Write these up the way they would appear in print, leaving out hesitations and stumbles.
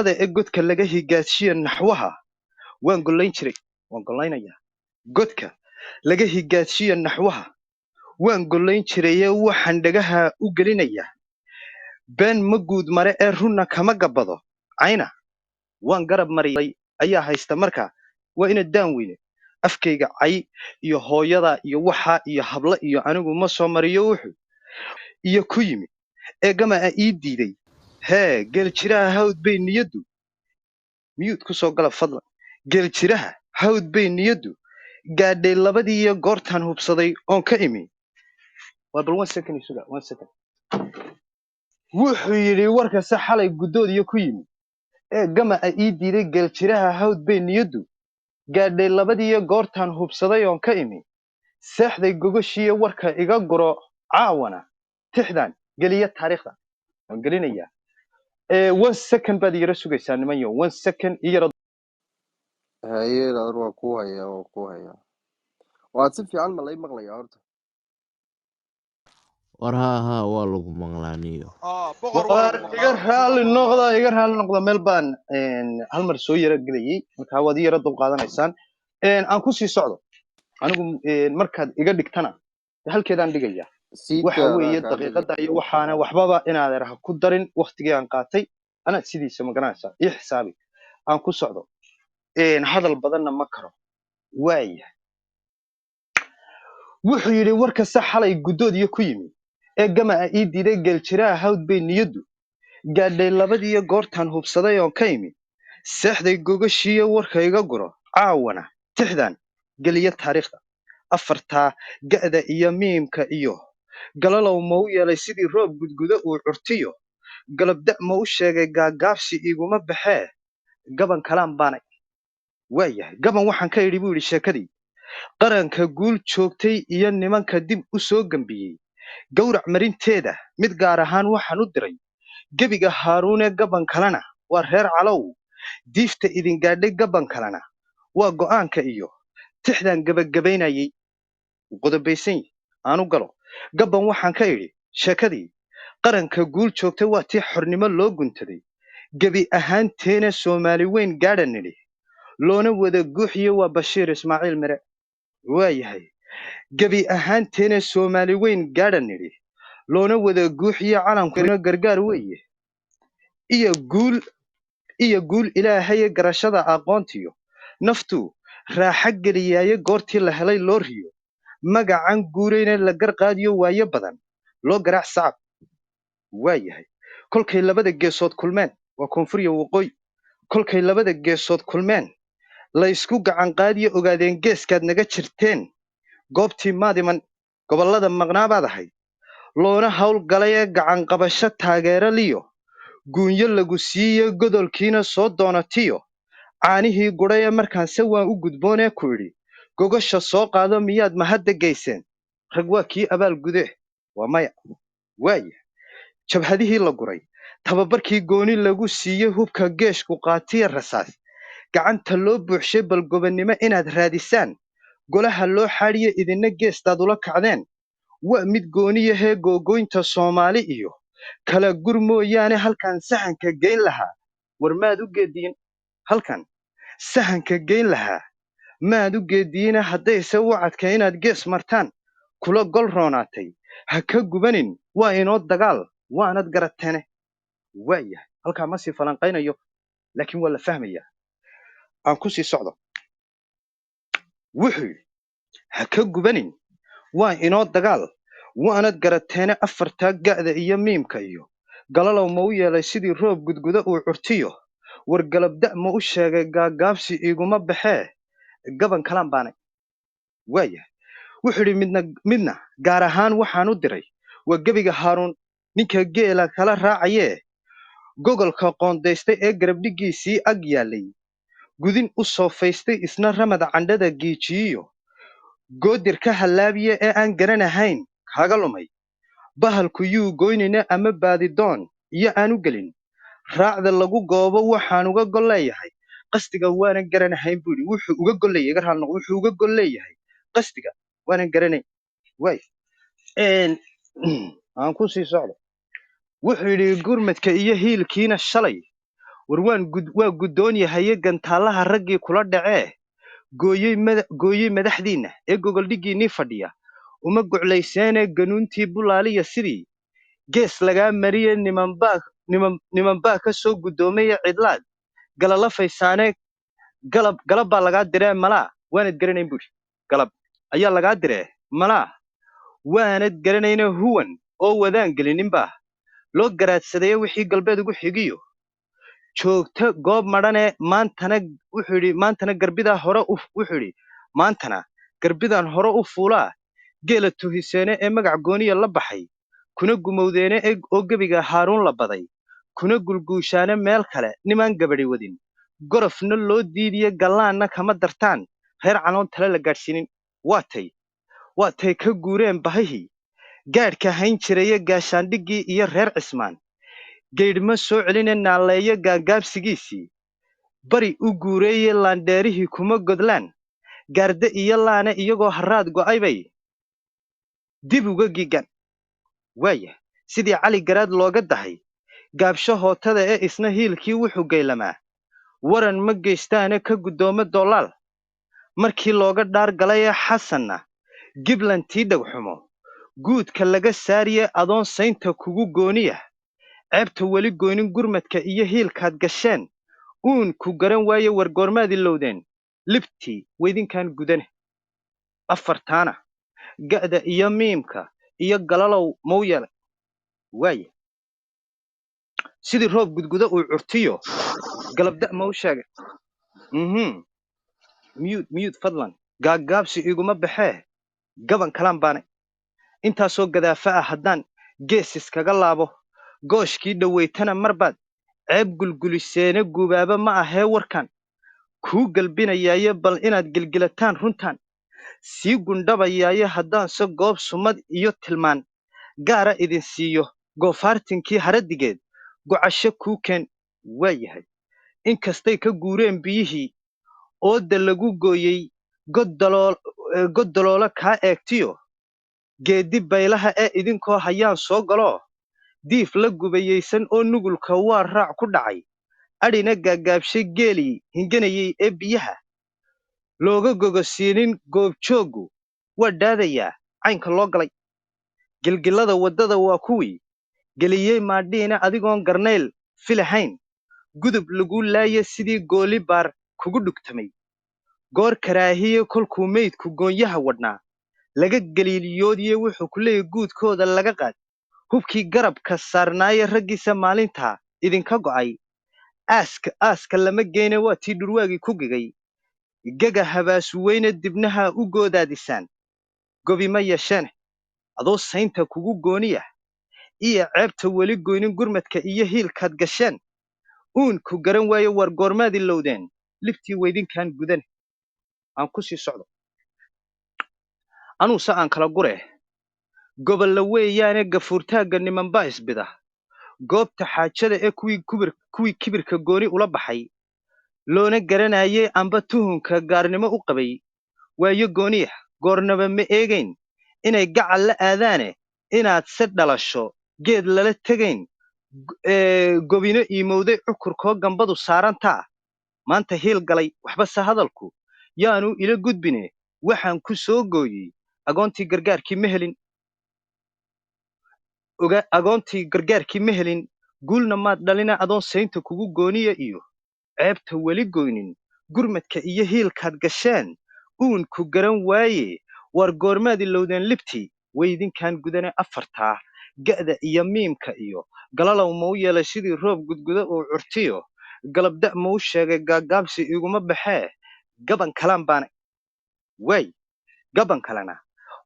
ee godka laga higaashiyo naxwaha waan golayn jiray waan golaynayaa godka laga higaashiyo naxwaha waan golayn jirayee waxaan dhagaha u gelinayaa been ma guud mare ee runna kama gabbado cayna waan garab mariyay ayaa haysta markaa waa ina daan weyne afkayga cay iyo hooyada iyo waxa iyo habla iyo anigu ma soo mariyo wuxuu iyo ku yimi ee gama'a ii diiday hee geeljiraha hawd bay niyaddu miyuud ku soo gala fadlan geeljiraha hawd bay niyaddu gaadhay labadii iyo goortaan hubsaday oon ka imi waa bal 1 second isuga 1 second wuxuu yidhi warkase xalay guddoodiyo ku yimi ee gama'a ii diiday geeljiraha hawd bay niyaddu gaadhay labadii iyo goortaan hubsaday oon ka imi seexday gogoshiiyo warka iga guro caawana tixdan geliya taariikhda waan gelinayaa 1 second baad yara sugaysaa nimanyo 1 second iyo haye ladan waa ku haya waad si fiican ma lay maqlayaa horta war haa waa lagu maqlaaniyo boqor waa lagu iga maqlaa raali noqda meel baan hal mar soo yara gelayay marka waad yara dul qaadanaysaan aan ku sii socdo anigu markaad iga dhigtana halkeedaan dhigaya sii waxa daara weeye kaa daqiiqada dhigay iyo waxaana waxbaba inaad eraha ku darin waqtigii aan qaatay ana sidiisa ma garanaysaa ii xisaabi aan ku socdo hadal badanna ma karo waaya wuxuu yidhi warkase xalay guddoodiyo ku yimi ee gama'a ii diiday geeljiraha hawd bay niyaddu gaadhay labadiiyo goortaan hubsaday oon ka imi seexday gogashiiyo warka iga guro caawana tixdan geliya taariikhda afartaa ga'da iyo miimka iyo galalow ma u yeelay sidii roob gudgudo uu curtiyo galabda ma u sheegay gaagaabsi iguma baxee gaban kalaan baanay waayahay gaban waxaan ka idhi buu yidhi sheekadii qaranka guul joogtay iyo nimanka dib u soo gembiyey gowrac marinteeda mid gaar ahaan waxaan u diray gebiga haaruune gaban kalena waa reer calow diifta idin gaadhay gaban kalena waa go'aanka iyo tixdan gebagabaynayay qodobaysan aanu galo gaban waxaan ka idhi sheekadii qaranka guul joogtay waa tii xornimo loo guntaday gebi ahaanteena soomaali weyn gaadha nidhi loona wada guuxiyo waa bashiir ismaaciil mire waayahay gebi ahaanteena soomaali weyn gaadha nidhi loona wada guuxiyo calankuna gargaar weeye iyo guul ilaahaye garashada aqoontiyo naftu raaxa geliyaaye goortii la helay loo riyo magacan guurayna la garqaadiyo waayo badan loo garaac sacab waayahay kolkay labada geesood kulmeen waa koonfuriya waqooyi kolkay labada geesood kulmeen la isku gacan qaadiyo ogaadeen geeskaad naga jirteen goobtii maadiman gobollada maqnaabaad ahayd loona hawl galay ee gacan qabasho taageero liyo guunyo lagu siiye godolkiina soo doonatiyo caanihii gudhay ee markaanse waan u gudboonee ku idhi gogosha soo qaado miyaad mahadda gayseen rag waa kii abaal gudee waa maya waaya jabhadihii la guray tababarkii gooni lagu siiyey hubka geeshku qaatiya rasaas gacanta loo buuxshay bal gobonnimo inaad raadisaan golaha loo xaadhiyo idinna geestaad ula kacdeen waa mid gooniyahee googoynta soomaali iyo kala gur mooyaane halkan sahanka geyn lahaa war maad u geediin halkan sahanka geyn lahaa maad u geediina haddayse wacadka inaad gees martaan kula gol roonaatay ha ka gubanin waa inoo dagaal waanad garateene waayahay halkaa ma sii falanqaynayo laakiin waa la fahmayaa aan ku sii socdo wuxuu yidhi ha ka gubanin waa inoo dagaal waanad garateene afartaa ga'da iyo miimka iyo galalow ma u yeelay sidii roob gudgudo uu curtiyo war galabda ma u sheegay gaagaabsi iguma baxee gaban kalaan baanay waayahay wuxuu yidhi midna gaar ahaan waxaan u diray waa gebiga haaruun ninka geela kala raacayee gogolka qoondaystay ee garabdhiggiisii ag yaallay gudin u soofaystay isna ramad candhada giijiyiyo goodir ka hallaabiye ee aan garanahayn kaga lumay bahalku yuu goynina ama baadidoon iyo aanu gelin raacda lagu goobo waxaan uga gol leeyahay qasdiga waanan garanahayn buu yidhi wuxuu uga gol leeyahay iga raal noqo wuxuu uga gol leeyahay qasdiga waanan garanayn waay aan ku sii socdo wuxuu yidhi gurmadka iyo hiilkiina shalay war waa guddoon yahaye gantaalaha raggii kula dhacee gooyey madaxdiinna ee gogoldhiggiinnii fadhiya uma goclayseenee ganuuntii bulaaliya sidii gees lagaa mariye nimanbaa ka soo guddoomaya cidlaad galalafaysaanee galab baa lagaa diree malaa waanad garanayn buuri galab ayaa lagaa diree malaa waanad garanayne huwan oo wadaan gelininbaa loo garaadsadeye wixii galbeed ugu xigiyo joogta goob madhanee maantana garbidaa hore wuxuu yidhi maantana garbidaan hore u fuulaa geela tuhiseene ee magac gooniya la baxay kuna gumowdeene oo gebiga haaruun la baday kuna gulguushaane meel kale nimaan gabadhi wadin gorofna loo diidiye gallaanna kama dartaan reer canoon tale la gaadhsiinin waa tay ka guureen bahihii gaadhka hayn jiraye gaashaandhiggii iyo reer cismaan geydhma soo celine naalleeyo gaagaabsigiisii bari u guureeye laandheerihii kuma godlaan gaarde iyo laane iyagoo harraad go'aybay dib uga gigan waaya sidii cali garaad looga dahay gaabsho hootada ee isna hiilkii wuxuu geylamaa waran ma geystaane ka guddoomo doolaal markii looga dhaar galayee xasanna giblantii dhagxumo guudka laga saariye adoon saynta kugu gooniya ceebta weli goynin gurmadka iyo hiilkaad gasheen uun ku garan waaye wargoormaad ilowdeen libtii weydinkaan gudane afartaana ga'da iyo miimka iyo galalow mau yeelay waaya sidii roob gudguda uu curtiyo galabda mau sheegay miyuud fadlan gaaggaabsi iguma baxee gaban kalaan baanay intaasoo gadaafa ah haddaan gees iskaga laabo gooshkii dhowaytana marbaad ceeb gulguliseene gubaaba ma ahee warkan kuu galbinayaaye bal inaad gelgelataan runtaan sii gundhabayaaye haddaanse goob sumad iyo tilmaan gaara idin siiyo goofaartinkii haradigeed gocasho kuu keen waa yahay inkastay ka guureen biyihii ooda lagu gooyey god daloola kaa eegtiyo geeddi baylaha ee idinkoo hayaan soo galoo diif la gubayaysan oo nugulka waa raac ku dhacay adhina gaagaabshay geelii hinganayey ee biyaha looga gogosiinin goobjooggu waa dhaadayaa caynka loo galay gilgillada waddada waa kuwii geliyey maadhiina adigoon garnayl filahayn gudub lagu laaye sidii gooli baar kugu dhugtamay goor karaahiye kolkuu meydku goonyaha wadhnaa laga galiiliyoodiye wuxuu ku leeyay guudkooda laga qaad hubkii garabka saarnaaye raggiisa maalintaa idinka go'ay aaska lama geyne waa tii dhurwaagii ku gegay gega habaasu weyne dibnaha u goodaadisaan gobima yeesheene adoo saynta kugu gooniya iyo ceebta weli goynin gurmadka iyo hiilkaad gasheen uun ku garan waaye war goormaad ilowdeen libtii weydinkaan gudane aan ku sii socdo anuuse aan kala guree gobolla weeyaane gafuurtaagga nimanbaa isbida goobta xaajada ee kuwii kibirka gooni ula baxay loona garanayey amba tuhunka gaarnimo u qabay waayo gooniya goornaba ma eegayn inay gacal la aadaane inaad se dhalasho geed lala tegayn gobino iimowday cukurkoo gambadu saarantaa maanta hiil galay waxbase hadalku yaanu ila gudbine waxaan ku soo gooyey agoontii gargaarkii ma helin guulna maad dhalina adoon saynta kugu gooniya iyo ceebta weli goynin gurmadka iyo hiilkaad gasheen uun ku garan waaye war goormaad ilowdeen libtii weydinkaan gudane afartaa ga'da iyo miimka iyo galalow mau yeelay sidii roob gudguda uu curtiyo galabda mau sheegay gaagaabsi iguma baxee gaban kalaan baanay waay gaban kalena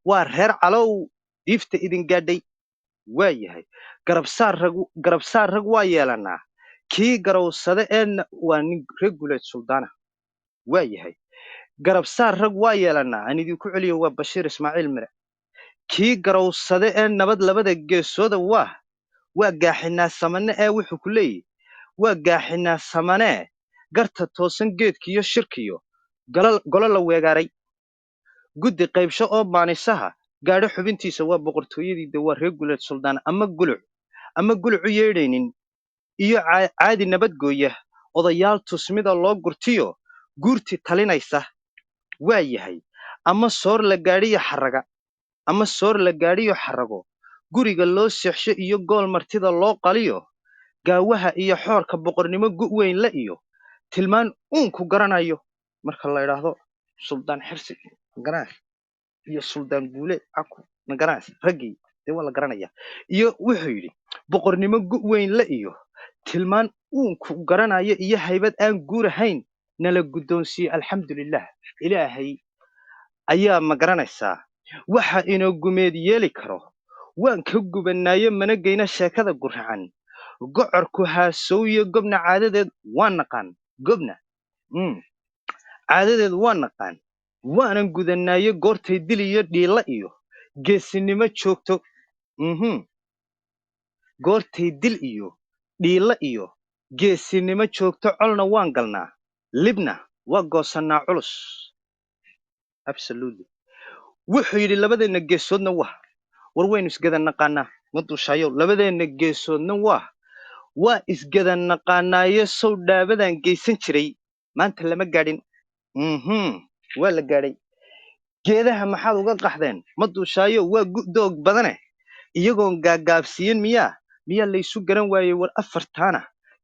waa reer calow diifta idin gaadhay waa yahay garabsaar rag waa yeelannaa kii garowsade waa nin reer guuleed suldaana waa yahay garabsaar rag waa yeelannaa aan idinku celiyo waa bashiir ismaaciil mire kii garowsade ee nabad labada geesooda waa gaaxinaa samane ee wuxuu ku leeyahy waa gaaxinaa samanee garta toosan geedkiiyo shirkiyo golo la weegaaray guddi qaybsho oo maanisaha gaadho xubintiisa waa boqortooyadiida waa reer guuleed suldaan ama guluc u yeedhaynin iyo caadi nabadgooya odayaal tusmida loo gurtiyo guurti talinaysa waa yahay ama soor la gaadhiyo xarraga ama soor la gaadhiyo xarrago guriga loo seexsho iyo gool martida loo qaliyo gaawaha iyo xoorka boqornimo weyn la iyo tilmaan uunku garanayo marka la idhaahdo suldaan xirsi magaraas iyo suldaan guule aku magaraas raggii dee waa la garanaya iyo wuxuu yidhi boqornimo weyn la iyo tilmaan uunku garanayo iyo haybad aan guurahayn nala guddoonsiiye alxamdulilah ilaahay ayaa ma garanaysaa waxa inoo gumeed yeeli karo waan ka gubannaaye mana geyna sheekada guracan gocorku haasow iyo gobna caadadeed waa naqaan gobna caadadeed waa naqaan waanan gudannaaye goortay dil iyo dhiilla iyo geesinimo joogto goortay dil iyo dhiilla iyo geesinimo joogto colna waan galnaa libna waa goosannaa culus absolutely wuxuu yidhi labadeenna geesoodna war waynu isgada naqaanaa ma duushaayo labadeenna geesoodna waa isgada naqaanaaye sow dhaabadaan geysan jiray maanta lama gaadhin waa la gaadhay geedaha maxaad uga qaxdeen ma duushaayo waa doog badane iyagoon gaagaabsiyin miyaa laysu garan waayey war afartaana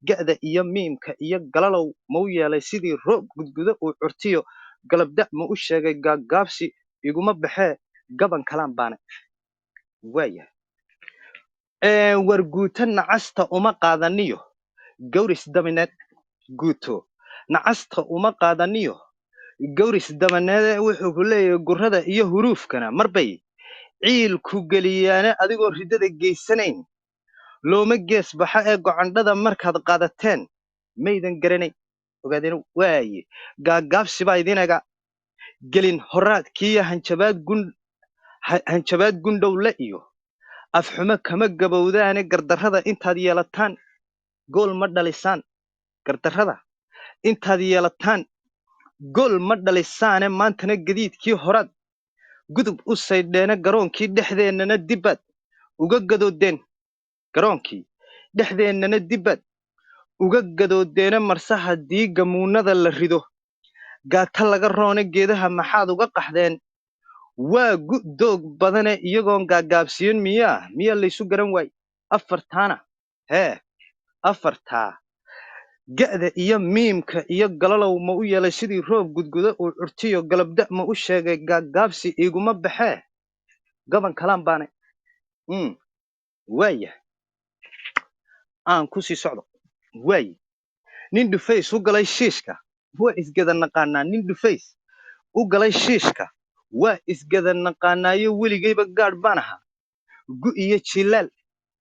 ga'da iyo miimka iyo galalow ma u yeelay sidii roob gudgudo uu curtiyo galabda ma u sheegay gaagaabsi iguma baxee gaban kalaan baane waayahay war guuto nacasta uma qaadaniyo gawris dabaneed guuto nacasta uma qaadaniyo gawris dabaneede wuxuu ku leeyahay gurrada iyo huruufkana marbay ciil ku geliyaane adigoo riddada geysanayn looma gees baxa ee gocandhada markaad qaadateen maydan garanay ogaadeen waaye gaagaabsi baa idinaga gelin horaadkiiyo hanjabaad gundhowle iyo afxumo kama gabowdaane gardarrada intaad yeelataan gool ma dhalisaan gardarrada intaad yeelataan gool ma dhalisaane maantana gadiidkii horaad gudub u saydheene garoonkii dhexdeennana dibbaad uga gadoodeen garoonkii dhexdeennana dibbaad uga gadoodeene marse haddii gamuunnada la rido gaata laga roone geedaha maxaad uga qaxdeen waa doog badane iyagoon gaagaabsiyin miyaa laysu garan waay afartaana afartaa ga'da iyo miimka iyo galalow ma u yeelay sidii roob gudgudo uu curtiyo galabda ma u sheegay gaagaabsi iguma baxee gaban kalaan baane waayahay aan ku sii socdo waaye nin dhufays u galay shiishka waa isgada naqaanaa nin dhufays u galay shiishka waa isgada naqaanaayo weligayba gaadh baan ahaa gu iyo jilaal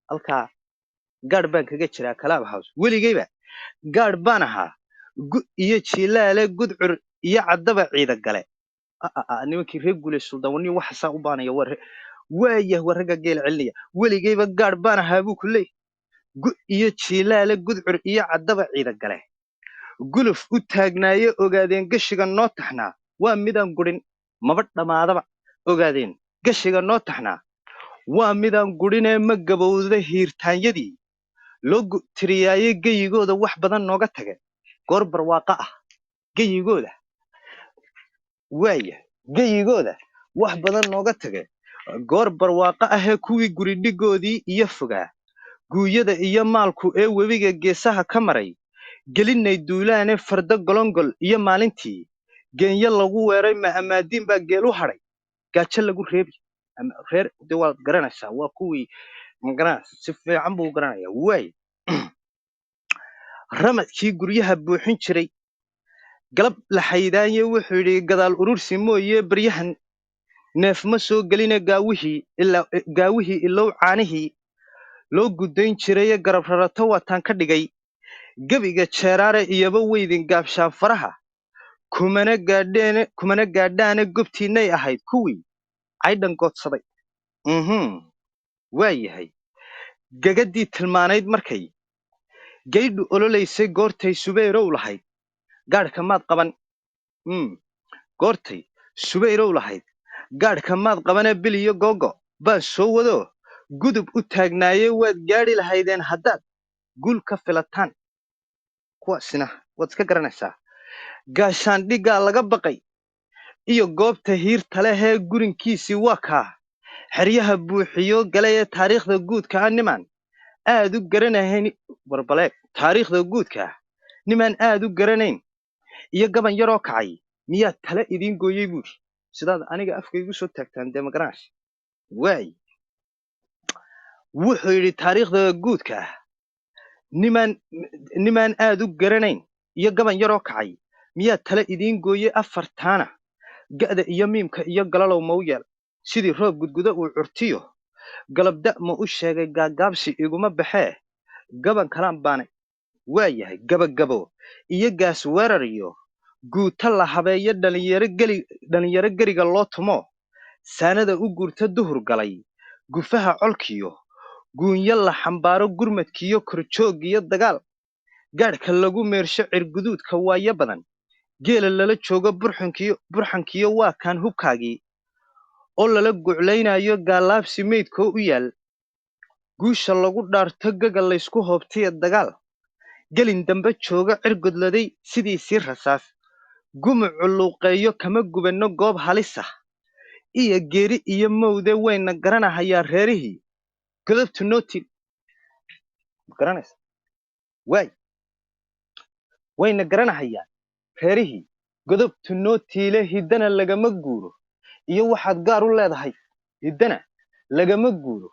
halkaa gaadh baan kaga jiraa kalaab house weligayba gaadh baan ahaa gu iyo jilaale gudcur iyo caddaba ciida gale nimankii reer guule suldaan wani waxasaa u baanaya waayah waa ragga geela celinaya weligayba gaadh baan ahaa buu ku leey gu iyo jilaale gudcur iyo caddaba ciida gale guluf u taagnaaye ogaadeen gashiga noo taxnaa waa midaan gurin maba dhammaadaba ogaadeen gashiga noo taxnaa waa midaan gurinee ma gabowda hiirtaanyadii loo tiriyaaye geyigooda wax badan nooga tage goor barwaaqa ah geyigooda waaya geyigooda wax badan nooga tage goor barwaaqa ahee kuwii guridhigoodii iyo fogaa guuyada iyo maalku ee webiga geesaha ka maray gelinay duulaane fardo golongol iyo maalintii geenyo lagu weeray ma amaadiin baa geel u hadhay gaajo lagu reebi reer de waad garanaysaa waa kuwii magaranaysa si fiican buu garanaya waay ramadkii guryaha buuxin jiray galab la xaydaanye wuxuu yidhi gadaal urursi mooye baryahan neef ma soo geline gaawihii ilow caanihii loo gudayn jiraye garab rarato waataan ka dhigay gebiga jeeraare iyoba weydin gaabshaan faraha kumana gaadhaane gobtiinnay ahayd kuwii caydhan goodsaday waa yahay gagadii tilmaanayd markay gaydhu ololaysay goortay subayrow lahayd gaadhka maad qaban goortay subayrow lahayd gaadhka maad qabane bil iyo googo baan soo wado gudub u taagnaaye waad gaadhi lahaydeen haddaad guul ka filataan kuwaasina waad iska garanaysaa gaashaandhiggaa laga baqay iyo goobta hiirta leh ee gurinkiisii waa kaa xeryaha buuxiyo gale ee taariikhda guudka ah nimaan aad u garanahayn barbaleeg taariikhda guudka ah nimaan aad u garanayn iyo gaban yaroo kacay miyaa tale idiin gooyey buuri sidaad aniga afka igu soo taagtaan dee magaranays waay wuxuu yidhi taariikhda guudka ah nimaan aad u garanayn iyo gaban yaroo kacay miyaa tale idiin gooyey afartaana ga'da iyo miimka iyo galalow ma u yeel sidii roob gudguda uu curtiyo galabda ma u sheegay gaagaabsi iguma baxee gaban kalaan baanay waa yahay gabagabo iyo gaas weerar iyo guuta la habeeyo dhallinyaro geriga loo tumo saanada u guurta duhur galay gufaha colkiyo guunyo la xambaaro gurmadkiyo korjooggiyo dagaal gaadhka lagu meersho cirguduudka waayo badan geela lala joogo burxankiyo waa kaan hubkaagii oo lala guclaynayo gaalaabsi meydkoo u yaal guusha lagu dhaarto gaga laysku hoobtiya dagaal gelin dambe jooga cirgodladay sidiisii rasaas gumucu luuqeeyo kama gubanno goob halisa iyo geeri iyo mawde wayna garanahayaa reerihii godobtu nootil garanaysa waay wayna garanahayaa reerihii godobtu noo tiile hiddana lagama guuro iyo waxaad gaar u leedahay hiddana lagama guuro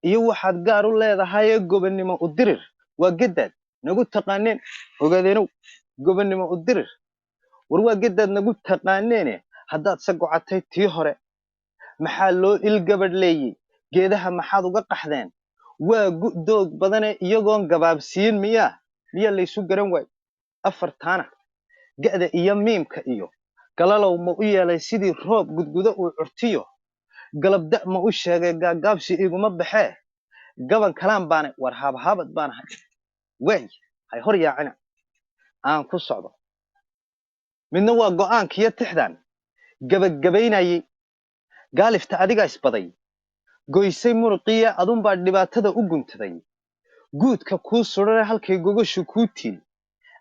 iyo waxaad gaar u leedahay ee gobonnimo u dirir waa geddaad nagu taqaaneen ogaadeenow gobonnimo u dirir war waa geddaad nagu taqaaneene haddaad se gocatay tii hore maxaa loo ilgabadh leeyey geedaha maxaad uga qaxdeen waa doog badane iyagoon gabaabsiin miyaa laysu garan waay afartaana ga'da iyo miimka iyo galalow ma u yeelay sidii roob gudguda uu curtiyo galabda ma u sheegay gaagaabsi iguma baxee gaban kalaan baanay war haabhaabad baanahay waay hay hor yaacina aan ku socdo midna waa go'aankiyo tixdan gabagabaynayey gaalifta adigaa isbaday goysay muruqiya adunbaa dhibaatada u guntaday guudka kuu sudhane halkay gogoshu kuu tiil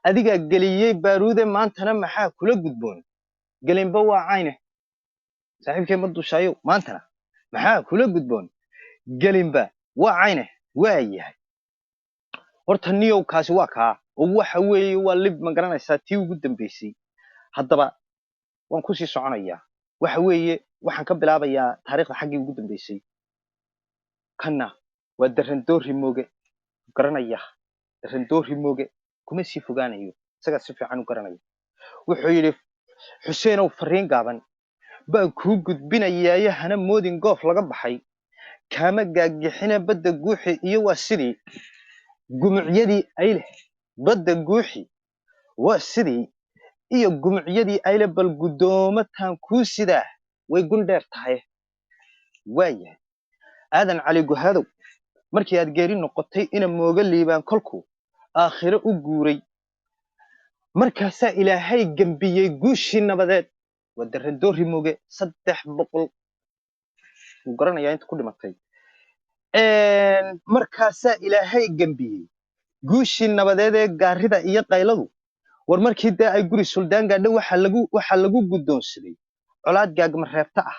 adigaa geliyey baaruude maantana maxaa kula gudboon gelinba waa cayne saaxiibkay ma dushaayo maantana maxaa kula gudboon gelinba waa cayne waa yahay horta niyow kaasi waa kaa oo waxa weeye waa lib ma garanaysaa tii ugu dambaysay haddaba waan ku sii soconayaa waxa weeye waxaan ka bilaabayaa taariikhda xaggii ugu dambaysay kanna waa darandoori mooge garanaya darandoori mooge kuma sii fogaanayo isagaa si fiican u garanaya wuxuu yidhi xuseenow fariin gaaban baan kuu gudbinayaayo hana moodin goof laga baxay kaama gaagixine badda guuxi iyo waa sidii gumucyadii ayle badda guuxi waa sidii iyo gumucyadii ayle bal guddoomataan kuu sidaa way gundheer tahay waayahay aadan cali guhaadow markii aad geeri noqotay ina mooga liibaan kolku aakhiro u guuray markaasaa ilaahay gembiyey guushii nabadeed waa darandoori mooge 300 wuu garanayaa inta ku dhimatay markaasaa ilaahay gembiyey guushii nabadeed ee gaarida iyo qayladu war markii dee ay guri suldaan gaadho waxaa lagu guddoonsaday colaad gaagma reebta ah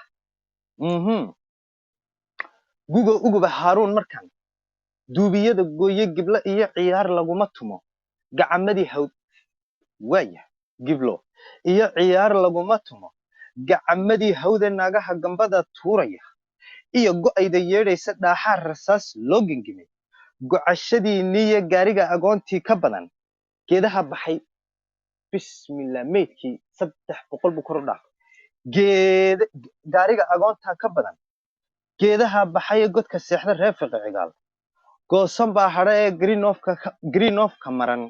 gugo uguba haaruun markan duubiyada gooye giblo iyo ciyaar laguma tumo gacamadii hawd waaya giblo iyo ciyaar laguma tumo gacamadii hawde naagaha gambada tuuraya iyo go'ayda yeedhaysa dhaaxaa rasaas loo gengimay gocashadii niyo gaariga agoontii ka badan geedaha baxay bismillah meydkii 300 buu kor u dhaafay gaariga agoontaa ka badan geedaha baxay godka seexda reer fiqi cigaal goosan baa hadha ee greenofka maran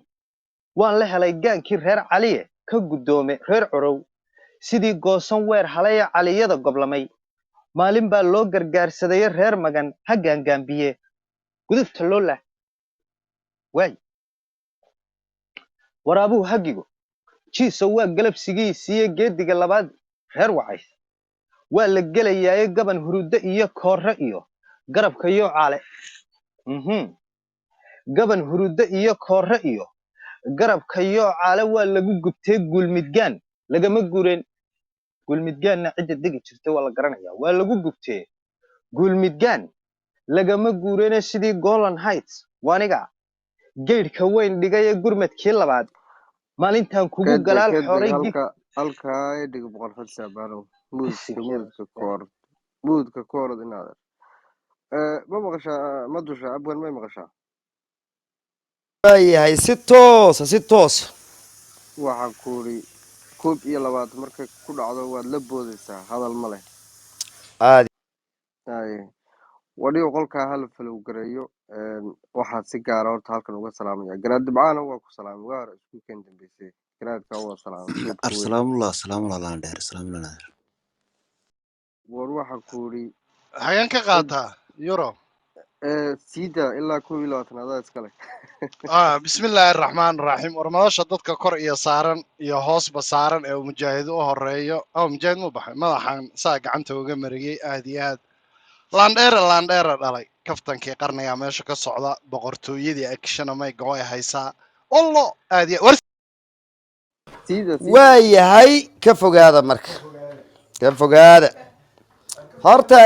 waan la helay gaankii reer caliye ka guddoome reer corow sidii goosan weer halaya caliyada goblamay maalin baa loo gargaarsaday reer magan ha gaangaambiye gudubta loo lah waay waraabuhu hagigo jiiso waa galabsigiisiiyo geediga labaad reer wacays waa la gelayaaye gaban huruddo iyo koorre iyo garabka iyo caale gaban huruddo iyo koorre iyo garabka iyo caale waa lagu gubtay guulmidgaan lagama gureen guulmidgaanna cidda degi jirtay waa la garanayaa waa lagu gubtee guulmidgaan lagama guureene sidii Golan Heights waniga geedhka weyn dhigay ee gurmadkii labaad maalintan kugu galaal xoray halka ay dhig boqol fadsa baaro muudka koor inaad ma maqashaa ma dusha abwan ma maqashaa yahay si toos waxaan kuuri 21 markay ku dhacdo waad la boodaysaa hadal ma leh aad ay wadiyo qolka hal falow gareeyo waxaad si gaar ah horta halkan uga salaamaya garaad dibcaana waa ku salaamay waar isku keen dambeysay garaadka waa salaamay salaamu dheer war waxaan kuuri hayan ka qaataa euro sida ilaa 22 iskale bismillaahi raxmaani raxiim warmadasha dadka kor iyo saaran iyo hoosba saaran ee mujaahido u horeeyo mujaahid mu baxay madaxan saa gacanta uga mariyay aad iyo aad landheera dhalay kaftankii qarniga meesha ka socda boqortooyadii akshana may go ay haysaa wallo aad iyo waa yahay ka fogaada marka ka fogaada horta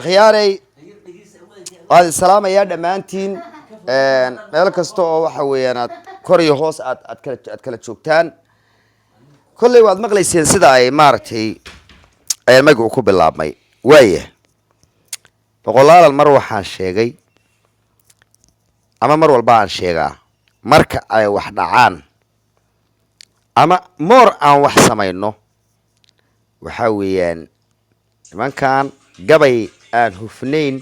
khiyaaray waad salaamayaa dhammaantiin meel kasta oo waxa weeyaan aad kor iyo hoos aad kala joogtaan kolley waad maqlayseen sida ay maaragtay magacu ku bilaabmay waaya boqolaalan mar waxaan sheegay ama mar walba aan sheegaa marka ay wax dhacaan ama moor aan wax samayno waxa weeyaan nimankan gabay aan hufnayn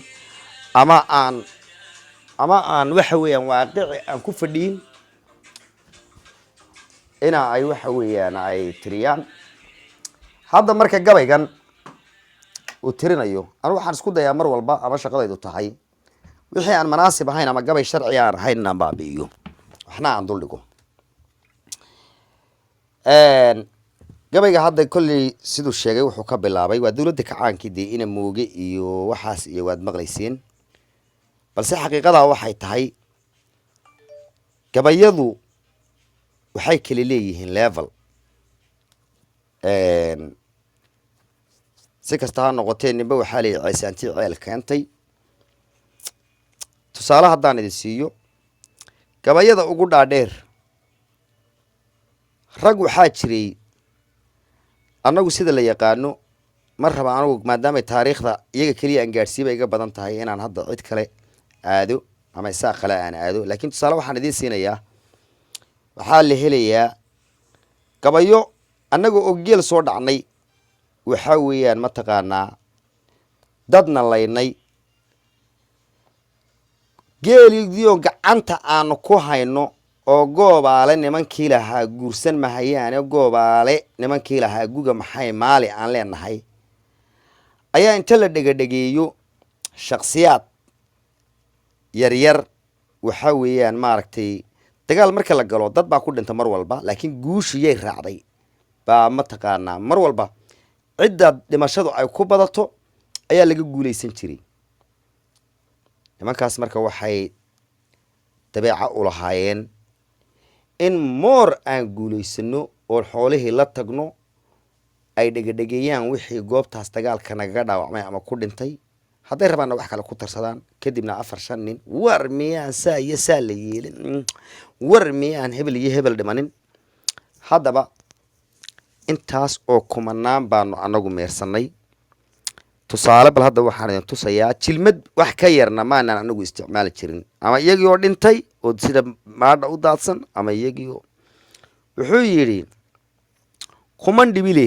ama aan waxa weeyaan waaqici aan ku fadhiin ina ay waxa weeyaan ay tiriyaan hadda marka gabaygan uu tirinayo anu waxaan isku dayaa mar walba ama shaqadaydu tahay wixii aan manaasib ahayn ama gabay sharci aan ahayn inaan baabi'iyo waxna aan duldhigo gabayga hadda kolley siduu sheegay wuxuu ka bilaabay waa dawladda kacaankii dee ina mooge iyo waxaas iyo waad maqlayseen balse xaqiiqadaa waxay tahay gabayadu waxay kala leeyihiin level si kasta ha noqotee ninba waxaa leeyahy ceesaantii ceel keentay tusaale haddaan idin siiyo gabayada ugu dhaadheer rag waxaa jiray annagu sida la yaqaano mar raba anagu maadaamay taariikhda iyaga keliya aan gaadhsiiba iga badan tahay inaan hadda cid kale aado ama isaaq kale aan aado laakiin tusaale waxaan idiin siinayaa waxaa la helayaa gabayo annaga oo geel soo dhacnay waxaa weeyaan mataqaanaa dadna laynay geelidiyo gacanta aanu ku hayno oo goobaale nimankii lahaa guursan mahayaane goobaale nimankii lahaa guga maxay maali aan leenahay ayaa inta la dhegadhegeeyo shaksiyaad yaryar waxaa weeyaan maaragtay dagaal marka la galo dad baa ku dhinta mar walba laakiin guushiyay raacday baa mataqaanaa mar walba cidda dhimashadu ay ku badato ayaa laga guulaysan jiray nimankaas marka waxay dabeeca u lahaayeen in moor aan guulaysano oo xoolihii la tagno ay dhegadhegeeyaan wixii goobtaas dagaalka nagaga dhaawacmay ama ku dhintay hadday rabaanna wax kale ku tarsadaan kadibna 4-5 nin war miyaan saa iyo saa la yeelin war miyaan hebel iyo hebel dhimanin haddaba intaas oo kumanaan baanu anagu meersanay tusaale bal hadda waxaan idin tusayaa jilmad wax ka yarna maanaan anagu isticmaali jirin ama iyagii oo dhintay oo sida maadha u daadsan ama iyagii oo wuxuu yidhi kuman dhibile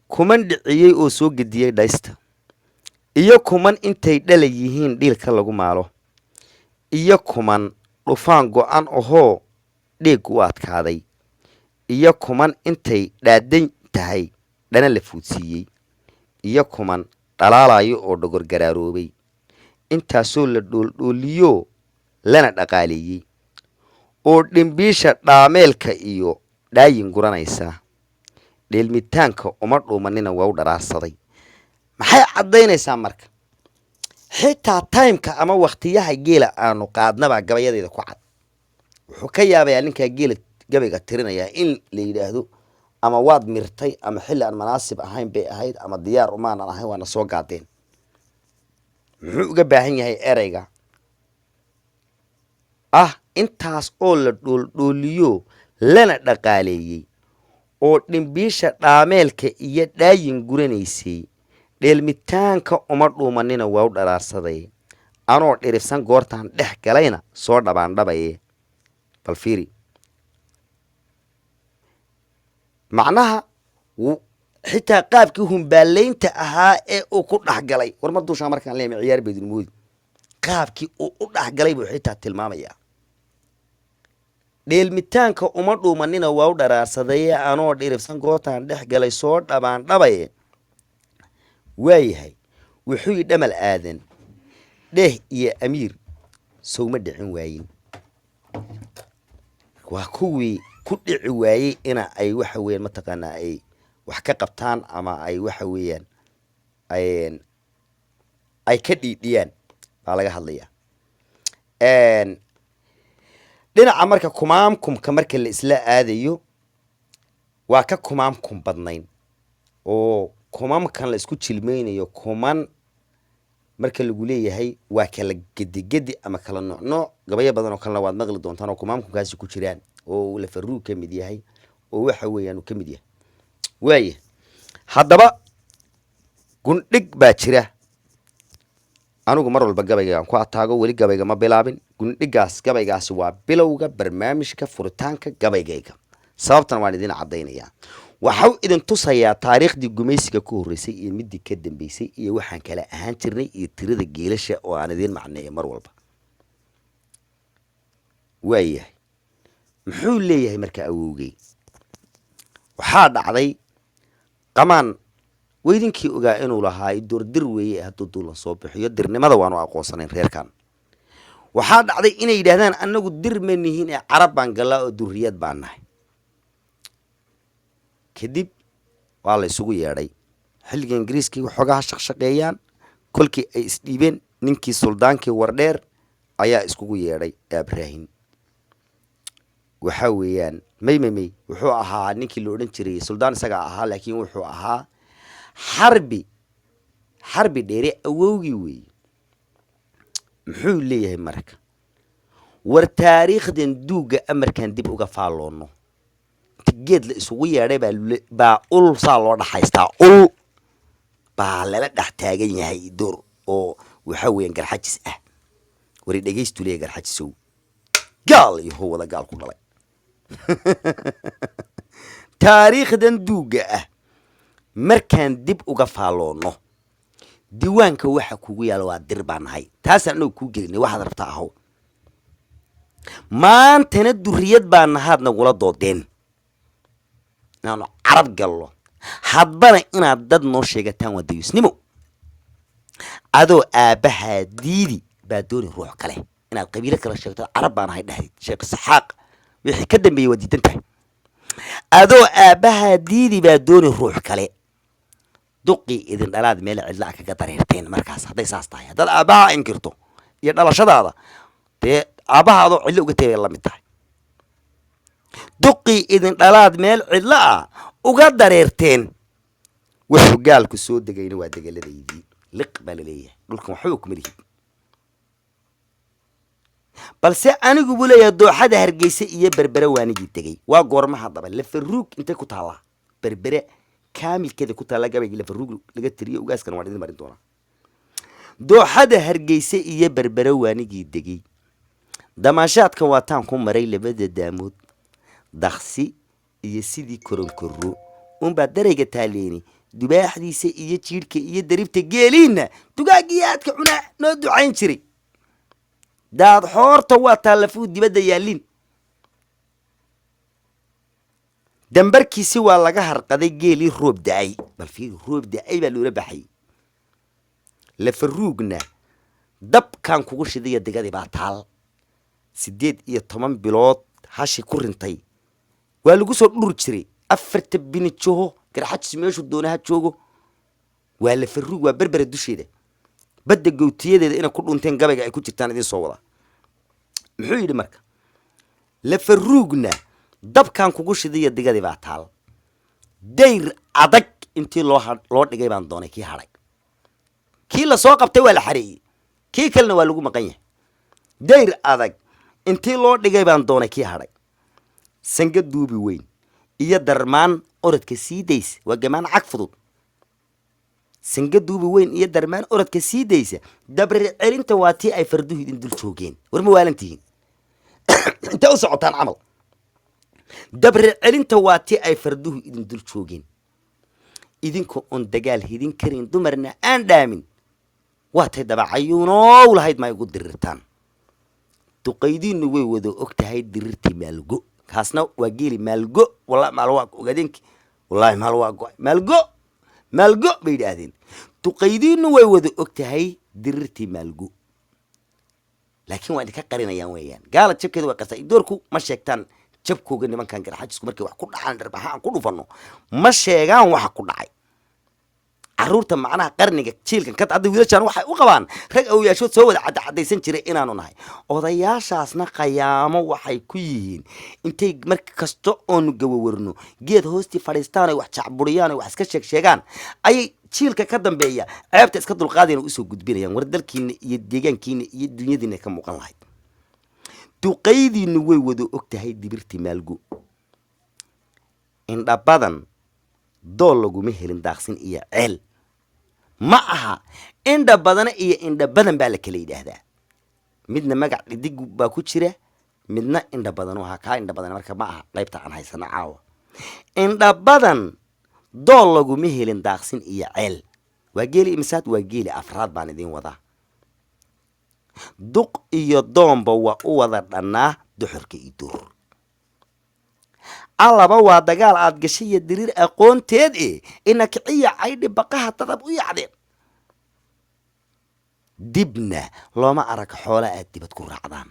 kuman dhiciyey oo soo gediyey dhaysta iyo kuman intay dhala yihiin dhiilka lagu maalo iyo kuman dhufaan go-an ahoo dheeg u adkaaday iyo kuman intay dhaadan tahay dhana la fuudsiiyey iyo kuman dhalaalayo oo dhogor garaaroobay intaasoo la dhooldhooliyo lana dhaqaaleeyey oo dhimbiisha dhaameelka iyo dhaayin guranaysa dheelmitaanka uma dhuumanina waa u dharaarsaday maxay caddaynaysaa marka xitaa timeka ama waktiyaha geela aanu qaadnabaa gabayadeeda ku cad wuxuu ka yaabayaa ninkaa geela gabayga tirinayaa in la yidhaahdo ama waad mirtay ama xilli aan manaasib ahayn bay ahayd ama diyaar umaanan ahayn waana soo gaadeen. muxuu uga baahan yahay ereyga ah intaas oo la dhooliyo lana dhaqaaleeyey oo dhimbiisha dhaameelka iyo dhaayin guranaysay dheelmitaanka uma dhuumanina waa u dhalaarsaday anoo dhirifsan goortaan dhex galayna soo dhabaandhabaye. bal fiiri macnaha xitaa qaabkii humbaalaynta ahaa ee uu ku dhex galay war ma duushaa markaan leeyahay ciyaar baydin moodi qaabkii uu u dhex galay buu xitaa tilmaamayaa. dheelmitaanka uma dhuumanina waa u dharaarsadayee anoo dhirifsan goortaan dhex galay soo dhabaandhabaye. waayahay wuxuu i dhamal aadan dheh iyo amiir sowma dhicin waayin. waa kuwii ku dhici waayey ina ay waxa weeyaan mataqaanaa ay wax ka qabtaan ama ay waxa weeyaan ay ka dhiidhiyaan baa laga hadlayaa. dhinaca marka kumaamkumka marka la isla aadayo waa ka kumaamkum badnayn oo kumamkan la isku jilmaynayo kuman marka lagu leeyahay waa kala gedigedi ama kala noocnooc gabayo badan oo kalena waad maqli doontaan oo kumaamkumkaasi ku jiraan oo Lafaruug ka mid yahay oo waxa weeyaan uu ka mid yahay. waaye haddaba gundhig baa jira anigu mar walba gabaygaan ku ataago weli gabayga ma bilaabin. gundhigaas gabaygaasi waa bilowga barnaamijka furitaanka gabaygayga sababtan waan idin cadaynayaa. waxau idin tusayaa taariikhdii gumaysiga ku horreysay iyo midii ka dambeysay iyo waxaan kala ahaan jirnay iyo tirada geelasha oo aan idin macneeyo mar walba. waayahay muxuu leeyahay marka awowgay waxaa dhacday qamaan weydinkii ogaa inuu lahaa doordir weeye hadduu duulan soo bixiyo dirnimada waanu aqoonsanayn reerkan. waxaa dhacday inay yidhaahdaan annagu dir ma nihiin ee carab baan gallaa oo durriyad baan nahay. kadib waa la isugu yeedhay xilliga ingiriiskii waxoogaha shaqshaqeeyaan kolkii ay isdhiibeen ninkii suldaankii wardheer ayaa iskugu yeedhay Ibrahim. waxa weeyaan may wuxuu ahaa ninkii la odhan jiray suldaan isaga ahaa laakiin wuxuu ahaa xarbi dheere awowgii weeye. muxuu leeyahay marka war taariikhdan duuga amarkan dib uga faalloono geed la isugu yeedhay baa ul saa loo dhaxaystaa ul baa lala dhex taagan yahay door oo waxa weeyaan garxajis ah. wari dhegaystu leeyahay garxajisow gaal iyo wada gaal ku dhalay taariikhdan duuga ah markaan dib uga faalloono diiwaanka waxa kugu yaala waa dir baan nahay taasaan annagu kuu gelinay waxaad rabtaa ahow maantana durriyad baan nahaad nagula doodeen inaanu carab gallo haddana inaad dad noo sheegataan waa dayuusnimo adoo aabbahaa diidi baa dooni ruux kale inaad qabiilo kale sheegto carab baan nahay dhahdid sheekh saxaaq wixii ka dambeeyey waa diidan tahay adoo aabbahaa diidi baa dooni ruux kale duqii idin dhalaad meel cidla kaga dareerteen markaas hadday saas tahay haddaad aabbahaa inkirto iyo dhalashadaada dee aabbaha adoo cidlo uga tegay la mid tahay. duqii idin dhalaad meel cidlo ah uga dareerteen wuxuu gaalku soo degayna waa degeladaydii liq baa laleeyahay dhulkan waxba kuma lihid balse anigu buu leeyahay dooxada hargeysa iyo berbere waanigii tegey. waa goorma haddaba Lafaruug intay ku taallaa berbere kaamilkeeda ku taalla gabaygii Lafaruug laga tiriyo ugaaskana waan idin marin doonaa. dooxada hargeysa iyo berbere waanigii degey damaashaadka waataan ku maray labada daamood daksi iyo sidii koronkorro unbaa darayga taaleeni dubaaxdiisa iyo jiidhka iyo daribta geeliinna dugaagiyaadka cunaa noo ducayn jiray daad xoorta waa taallafuu dibadda yaallin dambarkiisi waa laga harqaday geelii roob da-ay bal fiiri roob da-ay baa loola baxay. Lafaruugna dabkan kugu shidaya digadii baa taal 18 bilood hashi ku rintay waa lagu soo dhur jiray 4 binijoho garxajis meeshu doonaha joogo waa Lafaruug waa berbera dusheeda badda gowtiyadeeda inay ku dhunteen gabayga ay ku jirtaan idin soo wada. muxuu yidhi marka lafaruugna dabkan kugu shidiyo digadii baa taal dayr adag intii loo dhigay baan doonay kii hadhay kii lasoo qabtay waa la xareeyey kii kalena waa lagu maqan yahay dayr adag intii loo dhigay baan doonay kii hadhay sanga duubi weyn iyo darmaan orodka sii daysa waa gamaan cag fudud sanga duubi weyn iyo darmaan orodka sii daysa dabre celinta waa tii ay farduhu idin dul joogeen war ma waalantihiin intee u socotaan camal dabre celinta waa tii ay farduhu idin dul joogeen idinka oon dagaal hidin karin dumarna aan dhaamin waatay dabacayuunow lahayd ma igu dirirtaan duqaydiinnu way wada og tahay dirirtii maalgo kaasna waa geeli maalgo wallahi maal waa ogaadeenki wallahi maal waa go maalgo bay yidhaahdeen duqaydiinnu way wada og tahay dirirtii maalgo laakiin waa idinka qarinayaan weeyaan gaala jabkeeda waa qarsa doorku ma sheegtaan jabkooga nimankan garxajisku markay wax ku dhacaan dharbaxa aan ku dhufanno ma sheegaan waxa ku dhacay caruurta macnaha qarniga jiilkan ka hadda wiilashaan waxay u qabaan rag awyaashood soo wada cadaysan jiray inaanu nahay odayaashaasna qayaamo waxay ku yihiin intay mar kasta oonu gawawarno geed hoostii fadhiistaan ay wax jacburiyaan ay wax iska sheegaan ayay jiilka ka dambeeya ceebta iska dulqaadayna usoo gudbinayaan war dalkiina iyo deegaankiina iyo dunyadiina ka muuqan lahayd duqaydiinu way wada og tahay dibirtii maalgo indha badan dool laguma helin daaqsin iyo ceel ma aha indha badana iyo indha badan baa la kala yidhaahdaa midna magac dhidig baa ku jira midna indha badan waa kaa indha badan marka ma aha qaybta aan haysano caawa indha badan dool laguma helin daaqsin iyo ceel waa geeli imisaad waa geeli afraad baan idiin wadaa duq iyo doomba waa u wada dhannaa duxurka iyo duur allaba waa dagaal aad gashay iyo diriir aqoonteed ina kiciya caydhi baqaha dadab u yacdeen dibna looma arag xoola aad dibad ku raacdaan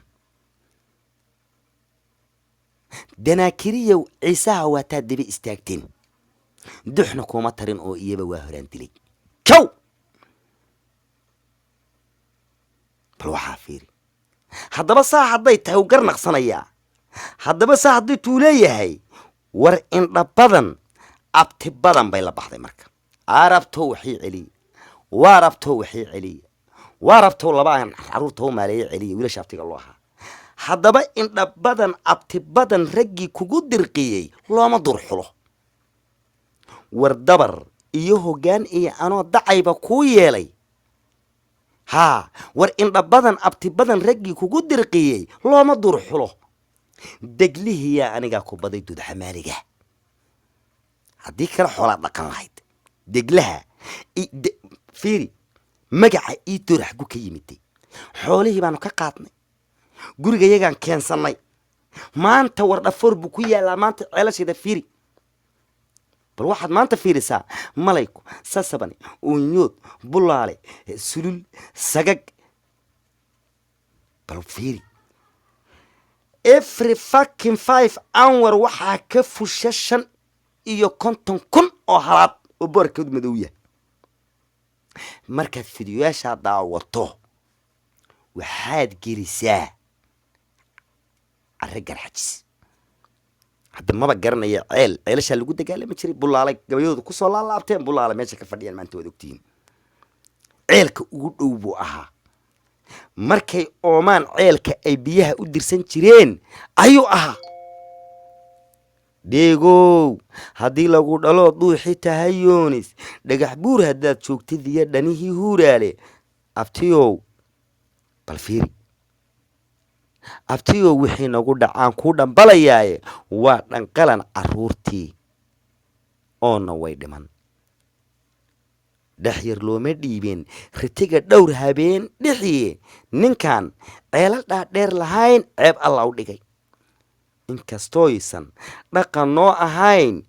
danaakiriyow ciisaha waataa diba istaagteen duxna kuma tarin oo iyaba waa horaan dilay kow bal waxaa fiiri haddaba saa hadday tahay u garnaqsanayaa haddaba saa hadday tuu leeyahay war indha badan abti badan bay la baxday marka arabtow waxii celiya waa rabtow waxii celiya waa rabtow labaan caruurta u maaleeya celiya wiilasha abtiga loo ahaa haddaba indha badan abti badan raggii kugu dirqiyey looma durxulo war dabar iyo hoggaan iyo anoo dacayba kuu yeelay haa war indha badan abti badan raggii kugu dirqiyey looma durxulo deglihiyaa anigaa ku baday dudxamaaliga haddii kale xoolaa dhaqan lahayd deglaha fiiri magaca ii dooraxgu ka yimiday xoolihii baanu ka qaadnay gurigayagaan keensannay maanta war dhafoor buu ku yaallaa maanta ceelasheeda fiiri bal waxaad maanta fiirisaa malayku sasabane uunyood bulaale sulul sagag bal fiiri every fucking 5 hour waxaa ka fusha 550,000 oo halaad oo boorkeedu madow yahay markaad fidiyoyaashaa daawato waxaad gelisaa arre garxajis hadda maba garanaya ceelashaa lagu dagaalami jiray bulaale gabayooda kusoo laalaabteen bulaale meesha ka fadhiyaan maanta waad ogtihiin ceelka ugu dhow buu ahaa markay oomaan ceelka ay biyaha u dirsan jireen ayuu ahaa deegow haddii lagu dhalo duuxi tahay yoonis dhagax buur haddaad joogtid iyo dhanihii huuraale abtiyow bal fiiri abtiyow wixii nagu dhacaan kuu dhambalayaaye waa dhanqalan carruurtii oona way dhiman dhexyar looma dhiibeen ritiga dhowr habeen dhixiye ninkan ceelal dhaadheer lahayn ceeb alla u dhigay inkastooysan dhaqan noo ahayn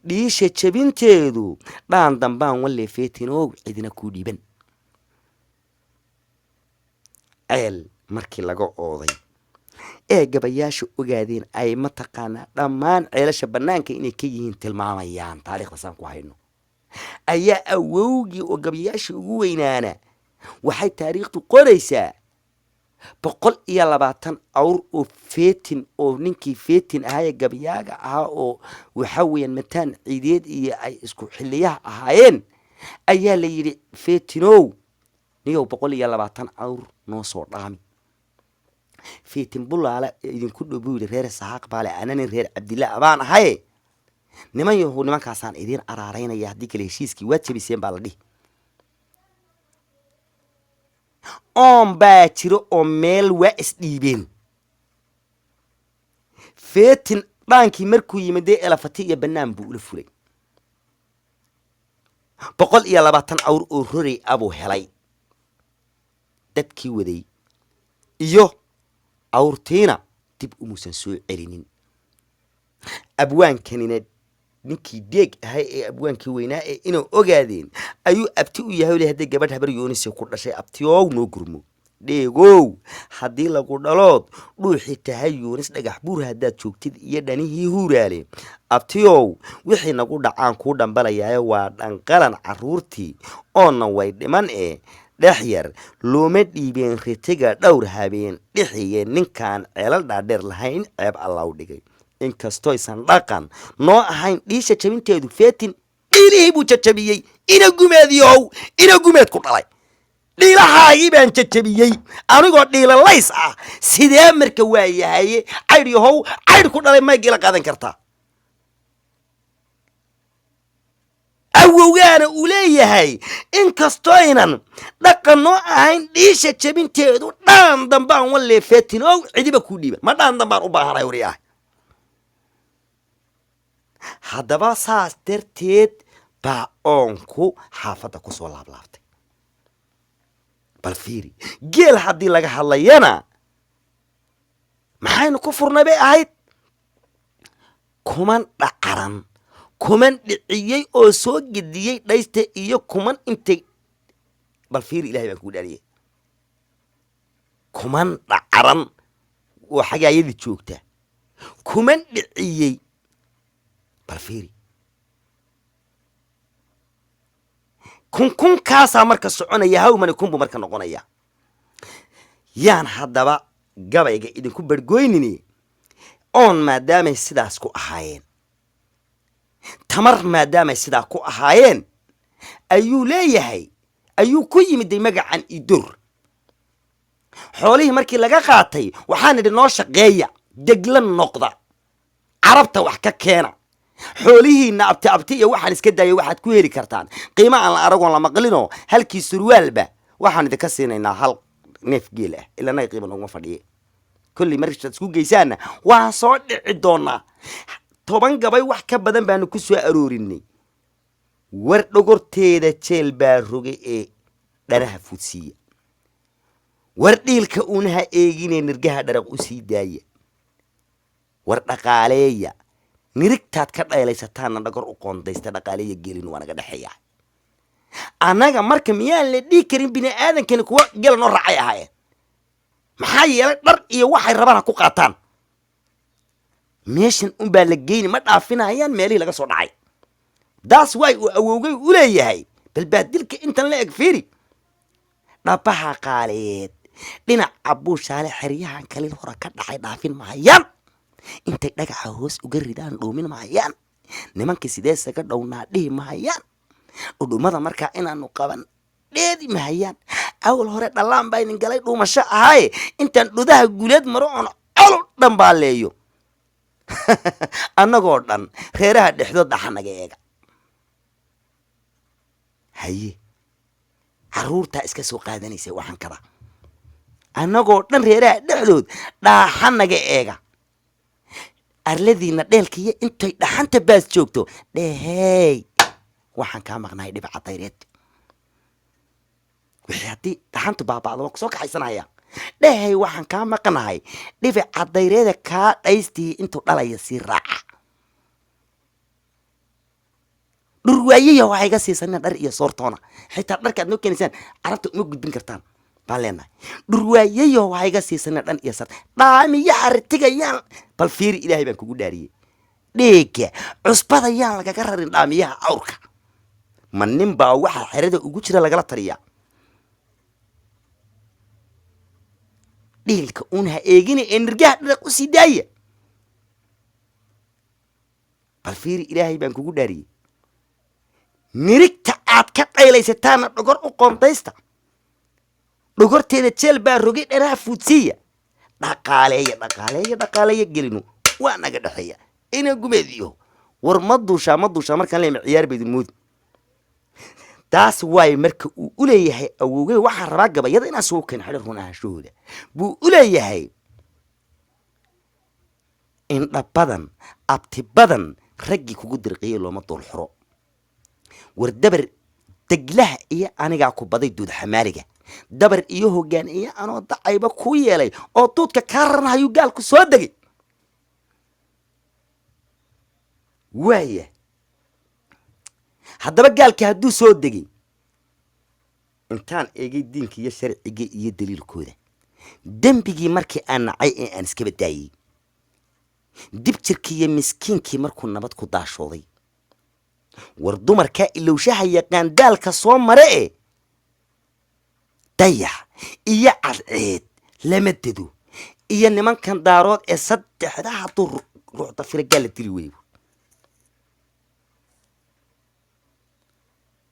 dhiisha jabinteedu dhaan dambaan walle feetinoog cidina kuu dhiiban ceel markii laga ooday ee gabayaasha ogaadeen ay mataqaanaa dhammaan ceelasha bannaanka inay ka yihiin tilmaamayaan taariikhdaasaan ku hayno ayaa awowgii oo gabayaashii ugu weynaana waxay taariikhdu qoraysaa boqol iyo labaatan awr oo feetin oo ninkii feetin ahaaye gabyaaga ahaa oo waxa weeyaan mataan ciideed iyo ay isku xiliyaha ahaayeen ayaa la yidhi feetinow niyow boqol iyo labaatan awr noo soo dhaami feetin bulaale idinku dhow buu yidhi reer saxaaq baale ananin reer cabdillah abaan ahaye niman yahu nimankaasaan idiin araaraynaya haddii kale heshiiskii waad jabiseen baa la dhihi oon baa jiro oo meel waa isdhiibeen feetin dhaankii markuu yimidee elafati iyo bannaan buu ula fulay boqol iyo labaatan awr oo rorey abuu helay dadkii waday iyo awrtiina dib umuusan soo celinin abwaankanina ninkii deeg ahay ee abwaankii weynaa ee inuu ogaadeen ayuu abti u yahay hadday gabadh habar yoonise ku dhashay abtiyoow noo gurmo dheegow haddii lagu dhalood dhuuxi tahay yoonis dhagax buur haddaad joogtid iyo dhanihii huuraale abtiyow wixii nagu dhacaan kuu dhambalayaaye waa dhanqalan carruurtii oonna way dhiman dhex yar looma dhiibeen ritiga dhowr habeen dhixiyeen ninkaan ceelal dhaadheer lahayn ceeb allaw dhigay inkastoysan dhaqan noo ahayn dhiisha jabinteedu feetin dhiilihii buu jajabiyey ina gumeediyow ina gumeed ku dhalay dhiilahaagii baan jajabiyey anigoo dhiilalays ah sidee marka waa yahaye caydh yahow caydh ku dhalay maygila qaadan kartaa awowgaana uu leeyahay inkastoynan dhaqan noo ahayn dhiisha jabinteedu dhaan dambaan walee feetinow cidiba kuu dhiiban ma dhaan dambaan u baahanay wariyahay haddaba saas darteed baa oonku xaafadda ku soo laablaabtay bal fiiri geel haddii laga hadlayana maxaynu ku furnay bay ahayd kuman dhacaran kuman dhiciyey oo soo gediyey dhaysta iyo kuman intay bal fiiri ilahay baan kugu dhaariyey kuman dhacaran oo xagaayadii joogta kuman dhiciyey bal fiiri kunkaasaa marka soconaya hawmani kunbu marka noqonaya yaan haddaba gabayga idinku bargoynini oon maadaamay sidaas ku ahaayeen tamar maadaamay sidaa ku ahaayeen ayuu leeyahay ayuu ku yimiday magacan idur xoolihii markii laga qaatay waxaan idhi noo shaqeeya deglan noqda carabta wax ka keena xoolihiina abti iyo waxaan iska daayay waxaad ku heli kartaan qiimo aan la aragoon la maqlinoo halkii surwaalba waxaan idinka siinaynaa hal neef geel ah ilaa naga qiimo noguma fadhiye kolley markaad isku geysaana waan soo dhici doonaa 10 gabay wax ka badan baanu ku soo aroorinay war dhogorteeda jeel baa roge ee dharaha fudsiya war dhiilka unaha eegine nirgaha dharaq u sii daaya war dhaqaaleeya nirigtaad ka dhaylaysataana dhagor u qoondaysta dhaqaaleeya gelin waa naga dhexeeya anaga marka miyaan la dhigi karin bini aadankani kuwa gel noo raacay ahaayeen maxaa yeelay dhar iyo waxay rabaan ku qaataan meeshan unbaa la geyni ma dhaafinayaan meelihii laga soo dhacay daas waay uu awowgay u leeyahay bal baadilka intan la eg fiiri dhabaha qaaleed dhinaca buushaale xeryahan kalil hore ka dhacay dhaafin mahayaan intay dhagaxa hoos uga ridaan dhoomin mahayaan nimankii sideesa ka dhownaa dhihi mahayaan udhumada markaa inaanu qaban dheedi mahayaan awal hore dhalaan baa inin galay dhuumasho ahaaye intaan dhudaha guuleed maro oon col dhan baa leeyo annagoo dhan reeraha dhexdood dhaxa naga eega haye carruurtaa iska soo qaadanaysa waxaan kada annagoo dhan reeraha dhexdood dhaxa naga eega arladiina dheelkiiyo intay dhaxanta baas joogto dhehey waxaan kaa maqnahay dhibaca dayreed wixii haddii dhaxantu baaba'do waa kusoo kaxaysanaya dhehey waxaan kaa maqnahay dhibaca dayreeda kaa dhaystii intuu dhalaya sii raaca dhurwaayiya waxay ga siisanina dhar iyo soortoona xitaa dharka aad noo keenaysaan carabta uma gudbin kartaan baan leenahay dhurwaayiya waxay ga siisanina dhan iyo sar dhaamiyaha ritigayaan bal fiiri ilaahay baan kugu dhaariyey dheega cusbadayaan lagaga rarin dhaamiyaha awrka ma nin baa waxa xerada ugu jira lagala taliyaa dhiilka uun ha eegina ee nirgaha dhiraq u sii daaya bal fiiri ilaahay baan kugu dhaariyey nirigta aad ka dhaylaysataana dhogor u qoomtaysta dhogorteeda jeel baa rogay dharaa fuudsiiya dhaqaaleeya gelino waa naga dhexeeya ina gumeediyo war ma duushaa markaan leema ciyaar baydin moodi taas waay marka uu u leeyahay awowgay waxaan rabaa gabayada inaan soo keen xidhi run ahaanshahooda buu u leeyahay indha badan abti badan raggii kugu dirqiyey looma duul xuro war dabar deglaha iyo anigaa ku baday duud xamaaliga dabar iyo hoggaan iyo anoo dacayba ku yeelay oo duudka kaa rarnahayuu gaalku soo degay waaya haddaba gaalkii hadduu soo degay intaan eegay diinka iyo sharciga iyo daliilkooda dembigii markii aan nacay ee aan iska badaayey dib jirkii iyo miskiinkii markuu nabad ku daashooday war dumarkaa ilowshaha yaqaan daalka soo mare e dayax iyo cadceed lama dedo iyo nimankan daarood ee saddexda hadduu ruuxda fira gaal la dili weyo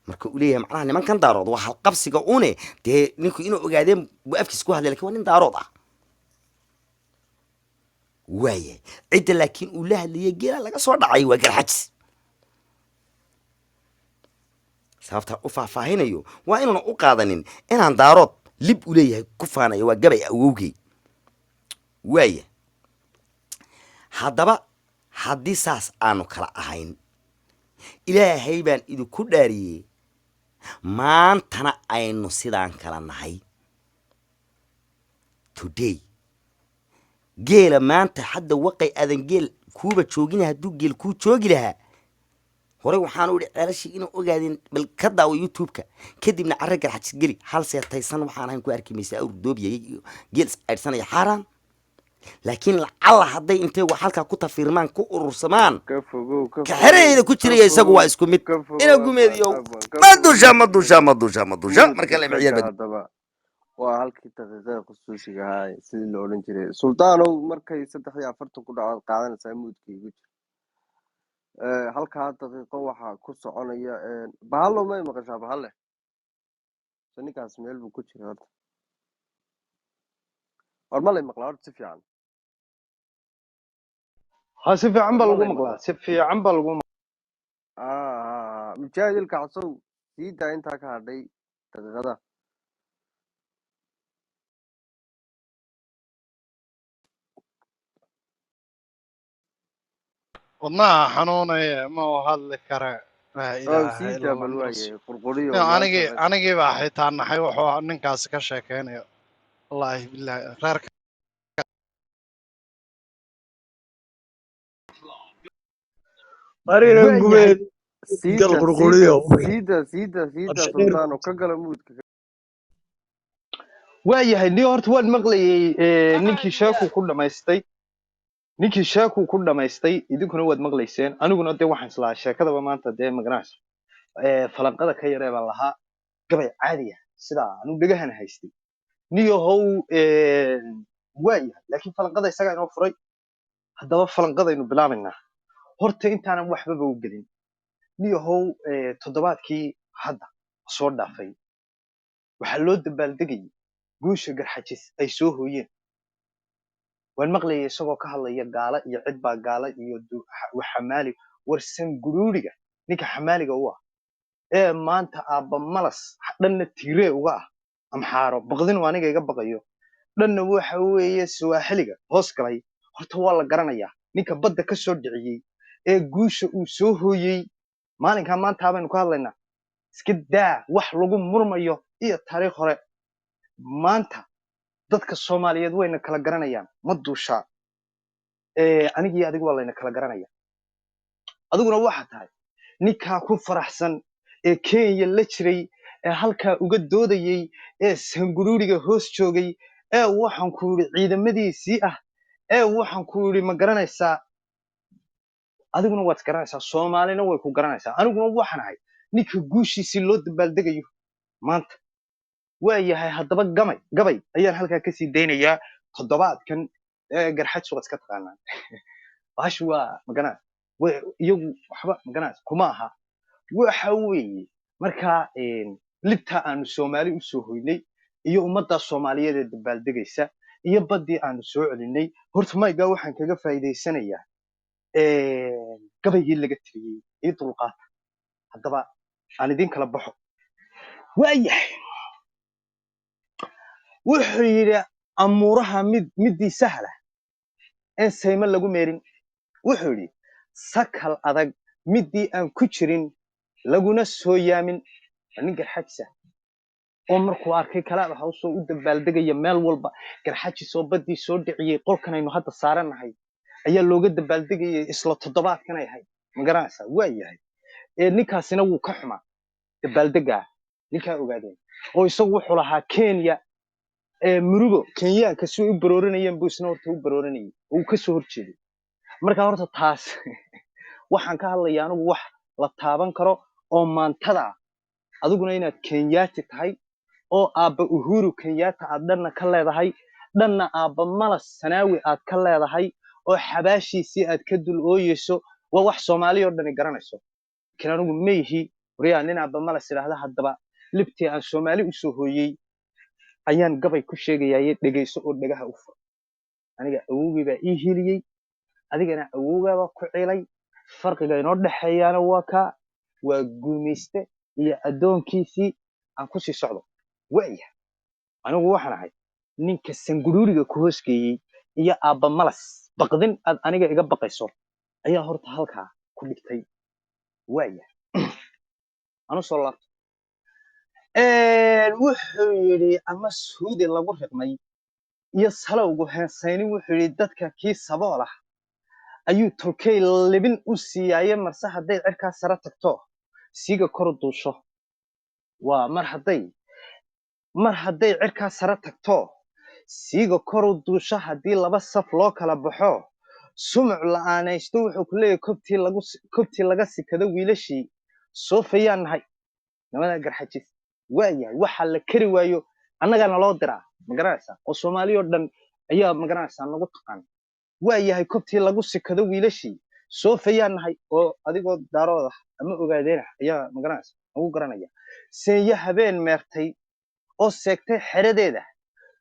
marka uu leeyahay macnaha nimankan daarood waa halqabsiga une dee ninku inuu ogaadeen buu afkiis ku hadlay lakin waa nin daarood ah waayahay cidda laakiin uu la hadlayay geela laga soo dhacay waa garxajis sababtaa u faahfaahinayo waa inuuna u qaadanin inaan daarood lib u leeyahay ku faanayo waa gabay awowgey waaya haddaba haddii saas aanu kala ahayn ilaahay baan idinku dhaariyey maantana aynu sidaan kala nahay today geela maanta hadda waqay aadan geel kuuba joogina hadduu geel kuu joogi lahaa horey waxaanu idhi ceelashii inuu ogaadeen bal ka daawo youtube-ka kadibna carre garxajis geli hal seetaysan waxaan ahayn ku arki maysa awr doobiyay iyo geel is-aydhsanaya xaaraan laakiin lacalla hadday intay wax halkaa ku tafirmaan ku urursamaan ka fogow ka xereeyda ku jiraya isagu waa isku mid ina gumeediyo madusha marka la ciyaar bad haddaba waa halkii daqiiqada khusuusiga ahaa sidii la odhan jiray suldaanow markay 3 ku dhacaad qaadanaysaa muudkaygu jir halkaa daqiiqo waxaa ku soconaya bahalo may maqashaa bahalle ninkaas meel buu ku jiray horta war ma lay maqlaa horta si fiican ha si fiican baa war ma lagu lay maqlaa maqlaa si fiican baa lagu mujaahid ilkacsow sii daa intaa ka hadhay daqiiqada wadnaha xanuunaya ma u hadli kare laa ilaaha sii ila daa allah bal muxamad waaye rasuul qurquriyo Nin maanta anigii baa xitaa naxay wuxuu ninkaasi ka sheekeynayo wallaahi bilaahi reerka Marina waayahay gumeed gal siida qurquriyo siida Abshir suldaano ka gala muudka waayahay nin horta waan maqlayay ninkii sheekuu ku dhamaystay idinkuna waad maqlayseen aniguna dee waxaan islahaa sheekadaba maanta dee maganayso falanqada ka yaree baan lahaa gabay caadi ah sidaa anu dhegahana haystay niyahow waayahay laakiin falanqada isagaa inoo furay haddaba falanqadaynu bilaabaynaa horta intaanan waxbaba u gelin niyahow toddobaadkii hadda soo dhaafay waxaa loo dabaaldegayay guusha garxajis ay soo hooyeen waan maqlayay isagoo ka hadlaya gaala iyo cid baa gaala iyo xamaali warsan guruuriga ninka xamaaliga u ah ee maanta aabba malas dhanna tiiree uga ah amxaaro baqdinu aniga iga baqayo dhanna waxa weeye swaaxiliga hoos galay horta waa la garanayaa ninka badda ka soo dhiciyey ee guusha uu soo hooyey maalinkaa maanta baynu ka hadlaynaa iska daa wax lagu murmayo iyo taariikh hore maanta dadka soomaaliyeed wayna kala garanayaan ma duushaa anigii adigu waa layna kala garanaya adiguna waxa tahay ninkaa ku faraxsan ee kenya la jiray ee halkaa uga doodayey ee sanguruuriga hoos joogay ee waxaan ku yidhi ciidamadiisii ah ee waxaan ku yidhi ma garanaysaa adiguna waad garanaysaa soomaalina way ku garanaysaa aniguna waxaan ahay ninka guushiisii loo dabaaldegayo maanta waayahay haddaba gabay ayaan halkaa kasii daynayaa toddobaadkan garxad suuq iska taqaanaa baashu waa magana iyagu waxba magana kuma aha waxa weeye markaa libta aanu Soomaali u soo hoynay iyo ummadda Soomaaliyeed ee dabaaldegaysa iyo badii aanu soo celinay horta mayga waxaan kaga faa'iideysanayaa gabaygii laga tiriyay iyo dulqaad haddaba aan idin kala baxo waayahay wuxuu yidhi amuuraha midii sahla in sayma lagu meerin wuxuu yidhi sakal adag midii aan ku jirin laguna soo yaamin nin garxajisa oo markuu arkay kalaaba hawsoo u dabaaldegaya meel walba garxajis oo badii soo dhiciyay qolkan aynu hadda saaranahay ayaa looga dabaaldegayay isla toddobaadkan ay ahayd ma garanaysaa waa yahay ninkaasina wuu ka xumaa dabaaldegaa ninkaa ogaadeen oo isagu wuxuu lahaa Kenya murugo Kenyaanka si u baroorinayeen buu isna horta u baroorinayay oo ka soo horjeeday marka horta taas waxaan ka hadlayaa anigu wax la taaban karo oo maantada adiguna inaad Kenyaati tahay oo aabba Uhuru Kenyatta aad dhanna ka leedahay dhanna aabba Malas Sanaawi aad ka leedahay oo xabaashiisii aad ka dul ooyeyso waa wax Soomaali oo dhan garanayso laakiin anigu meehi wariyaa nin aabba Malas ilaahda haddaba libtii aan Soomaali u soo hooyay ayaan gabay ku sheegayay dhageyso oo dhagaha u fur aniga awowgii baa ii hiliyay adigana awowgaaba ku cilay farqiga inoo dhaxeeyana waa guumayste iyo adoonkiisii aan ku sii socdo waaya anigu waxaan ahay ninka sanguruuriga ku hoosgeeyay iyo aabba Malas baqdin aad aniga iga baqayso ayaa horta halkaa ku dhigtay waaya anu soo laabto wuxuu yidhi ama suudi lagu riqmay iyo salowgu heesayni wuxuu yidhi dadka kii sabool ah ayuu tolkay libin u siiyay marse hadday cirkaa sare tagto siiga kor u duusho waa mar hadday cirkaa sare tagto siiga kor u duusho haddii laba saf loo kala baxo sumuc la'aanaysto wuxuu ku leeyahay kobtii laga sikado wiilashii soo fayaan nahay namada garxajis waayahay waxa la kari waayo annagana loo diraa ma garanaysaa oo Soomaali oo dhan ayaa ma garanaysaa nagu taqaan waayahay kobtii lagu sikado wiilashii soo fayaan nahay oo adigoo daarooda ama ogaadeen ayaa ma garanaysaa ugu garanaya seeya habeen meertay oo seegtay xeradeeda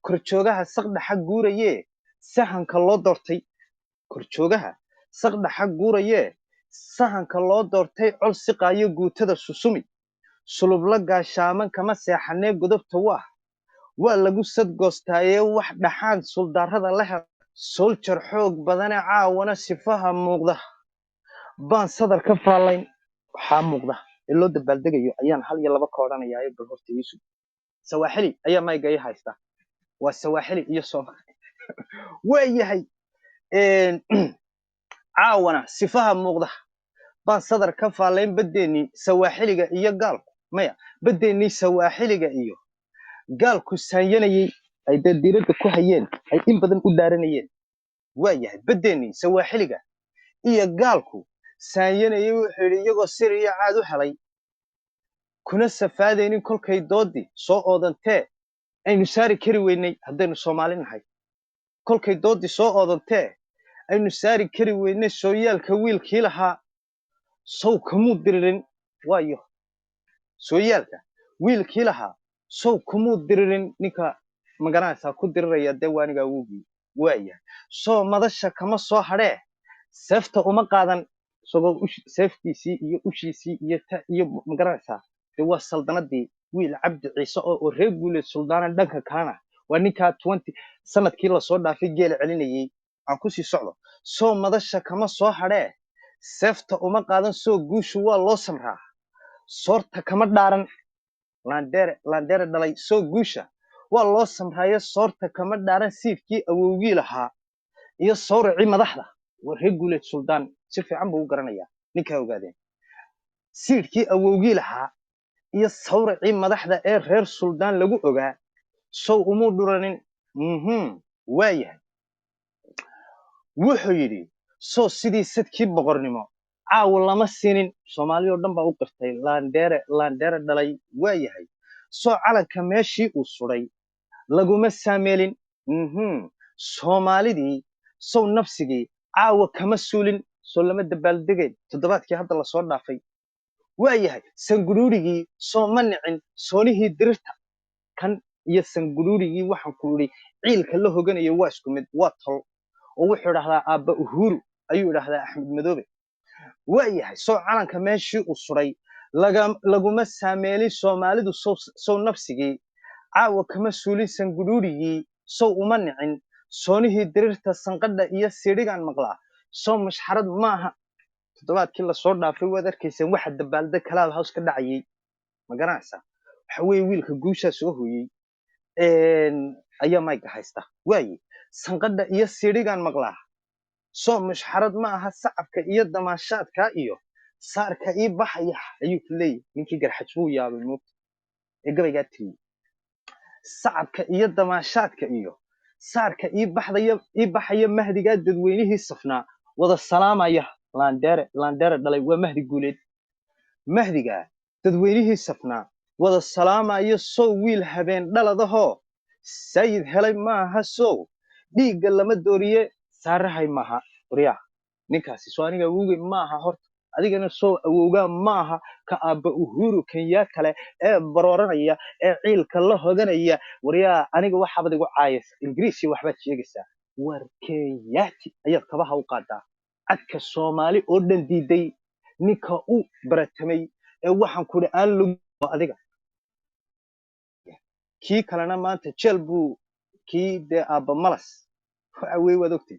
korjoogaha saqdhaxa guurayee sahanka loo doortay korjoogaha saqdhaxa guurayee sahanka loo doortay col siqaayo guutada susumi sulub la gaashaaman kama seexanee godobta waa lagu sadgoostaaye wax dhaxaan suldaarada la hel soljar xoog badane caawana sifaha muuqda baan sadar ka faalayn waxaa muuqda ee loo dabaaldegayo ayaan hal iyo laba ka odhanayaa bal horta iisu sawaaxili ayaa mayga ii haysta waa sawaaxili iyo Soomaali waayahay caawana sifaha muuqda baan sadar ka faalayn badeeni sawaaxiliga iyo gaalku maya badeeni sawaaxiliga iyo gaalku saanyanayay ay diirada ku hayeen ay in badan u dhaaranayeen waayahay badeeni sawaaxiliga iyo gaalku saanyanayay wuxuu yidhi iyagoo sir iyo caad u helay kuna safaadaynin kolkay doodii soo oodantee aynu saari kari weynay haddaynu Soomaali nahay kolkay doodii soo oodantee aynu saari kari weynay sooyaalka wiilkii lahaa sow kamuu diririn waayo sooyaalka wiilkii lahaa sow kamuu diririn ninka magaranaysaa ku diriraya dee waaniga awowgii waayahay soo madasha kama soo hadhee seefta uma qaadan isagoo seeftiisii iyo ushiisii iyo magaranaysaa dee waa saldanadii wiil cabdi ciise oo reer guuleed suldaanan dhanka kalena waa ninkaa 20 sanadkii lasoo dhaafay geela celinayay aan ku sii socdo soo madasha kama soo hadhee seefta uma qaadan soo guushu waa loo samraa soorta kama dhaaran laandheere dhalay soo guusha waa loo samraayo soorta kama dhaaran siifkii awowgii lahaa iyo sawracii madaxda waa reer guuleed suldaan si fiican buu u garanayaa ninkaa ogaadeen siifkii awowgii lahaa iyo sawracii madaxda ee reer suldaan lagu ogaa sow umuu dhuranin waayahay wuxuu yidhi soo sidii sadkii boqornimo caawa lama siinin Soomaali oo dhan baa u qirtay laandheere dhalay waayahay soo calanka meeshii uu suray laguma saameelin soomaalidii sow nafsigii caawa kama suulin soo lama dabaaldegayn toddobaadkii hadda lasoo dhaafay waayahay sanguruurigii soo ma nicin soonihii dirirta kan iyo sanguruurigii waxaan ku idhi ciilka la hoganayo waa isku mid waa tol oo wuxuu idhahdaa aabba uhuru ayuu idhahdaa axmed madoobe waayahay sow calanka meeshii uu suray laguma saameelin soomaalidu sow nafsigii caawa kama suulin sanguruurigii sow uma nicin soonihii dirirta sanqadha iyo sidhigaan maqlaa sow mashxarad maaha toddobaadkii lasoo dhaafay waad arkayseen waxa dabaalda kalaab hows ka dhacayay ma garanaysaa waxa weeye wiilka guushaa soo hooyey ayaa mayga haysta waaye sanqadha iyo sidhigaan maqlaa soo mashxarad ma aha sacabka iyo damaashaadka iyo saarka ii baxaya ayuu ku leeyahay ninkii garxaj buu yaabay moogta ee gabaygaa tiriyey sacabka iyo damaashaadka iyo saarka ii baxaya mahdigaa dadweynihii safnaa wada salaamaya laandheere dhalay waa mahdi guuleed mahdigaa dadweynihii safnaa wada salaamaya sow wiil habeen dhaladahoo sayid helay maaha sow dhiigga lama dooriye saarahay maaha waryaa ninkaasi soo aniga awowgay maaha horta adigana soo awowgaa maaha ka aabba uhuru kenyaa kale ee barooranaya ee ciilka la hoganaya waryaa aniga waxaabad igu caayaysa ingiriisi waxbaad sheegaysaa war kenyaati ayaad kabaha u qaadaa cadka soomaali oo dhan diiday ninka u baratamay ee waxaan ku idhi aan lagu adiga kii kalena maanta jeel buu kii dee aabba malas waxa wey waad ogtay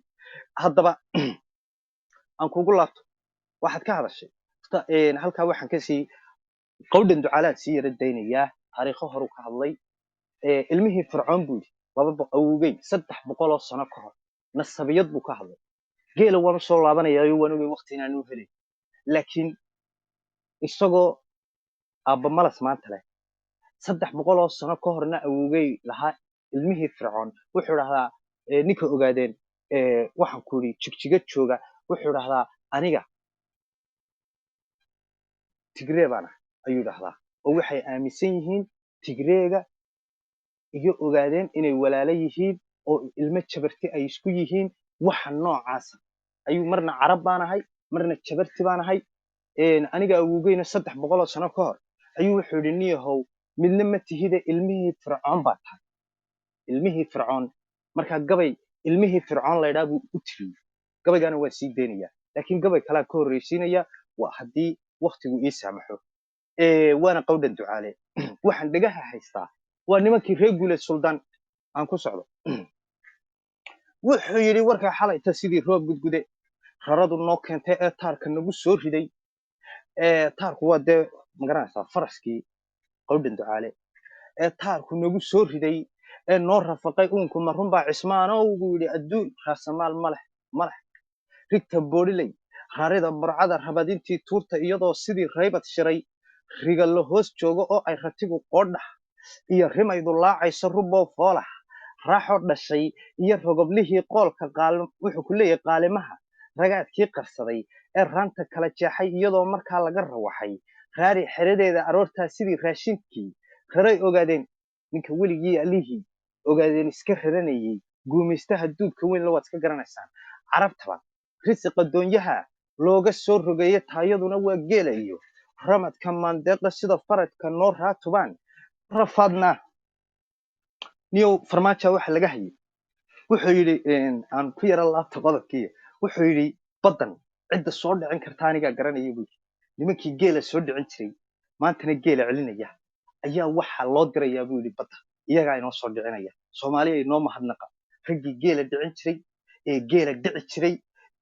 haddaba aan kugu laabto waxaad ka hadashay halkaa waxaan kasii qowdhan ducaalaan sii yara daynayaa taariikho horu ka hadlay ilmihii fircoon buu yidhi awogey 300 sano ka hor nasabiyad buu ka hadlay geela waan u soo laabanayaayo waan ogay waqti inaan u helay laakiin isagoo aabba malas maanta leh 300 sano ka horna awogey lahaa ilmihii fircoon wuxuu dhahdaa ninka ogaadeen waxaan ku idhi jigjiga jooga wuxuu dhahdaa aniga tigree baana ayuu dhahdaa oo waxay aaminsan yihiin tigreega iyo ogaadeen inay walaalo yihiin oo ilmo jabarti ay isku yihiin waxa noocaasa ayuu marna carab baan ahay marna jabarti baan ahay aniga awogeyna 300 sano ka hor ayuu wuxuu yidhi niyahow midna ma tihide ilmihii fircoon baa tahay ilmihii fircoon markaa gabay ilmihii fircoon laydhaa buu u tiriyey gabaygaana waa sii deynayaa laakiin gabay kalaa ka horreysiinaya waa haddii waktigu ii saamaxo waana qowdhan ducaale waxaan dhegaha haystaa waa nimankii reer guuleed suldaan aan ku socdo wuxuu yidhi warkaa xalayta sidii roob gudgude raradu noo keentay ee taarka nagu soo riday taarku waa dee magaranaysaa faraskii qowdhan ducaale ee taarku nagu soo riday ee noo rafaqay uunku ma runbaa cismaanow buu yidhi adduun raasamaal maleh rigta boodhiley rarida burcada rabadintii tuurta iyadoo sidii raybad shiray riga la hoos joogo oo ay ratigu qoodhax iyo rimaydu laacayso rubow foolax raaxoo dhashay iyo rogoblihii qoolka wuxuu ku leeyahay qaalimaha ragaadkii qarsaday ee raanta kala jeexay iyadoo markaa laga rawaxay raari xeradeeda aroortaa sidii raashinkii raray ogaadeen ninka weligii alihii ogaadeen iska raranayay guumaystaha duudka weyn la waad iska garanaysaan carabtaba risiqa doonyaha looga soo rogeeye taayaduna waa geela iyo ramadka maandeeqa sida faradka noo raatubaan rafaadna niyow farmaaja waxa laga hayay wuxuu yidhi aan ku yara laabta qodobkii wuxuu yidhi baddan cidda soo dhicin karta anigaa garanaya buu yidhi nimankii geela soo dhicin jiray maantana geela celinaya ayaa waxaa loo dirayaa buu yidhi badda iyagaa inoo soo dhicinaya soomaaliya inoo mahadnaqa raggii geela dhicin jiray ee geela dhici jiray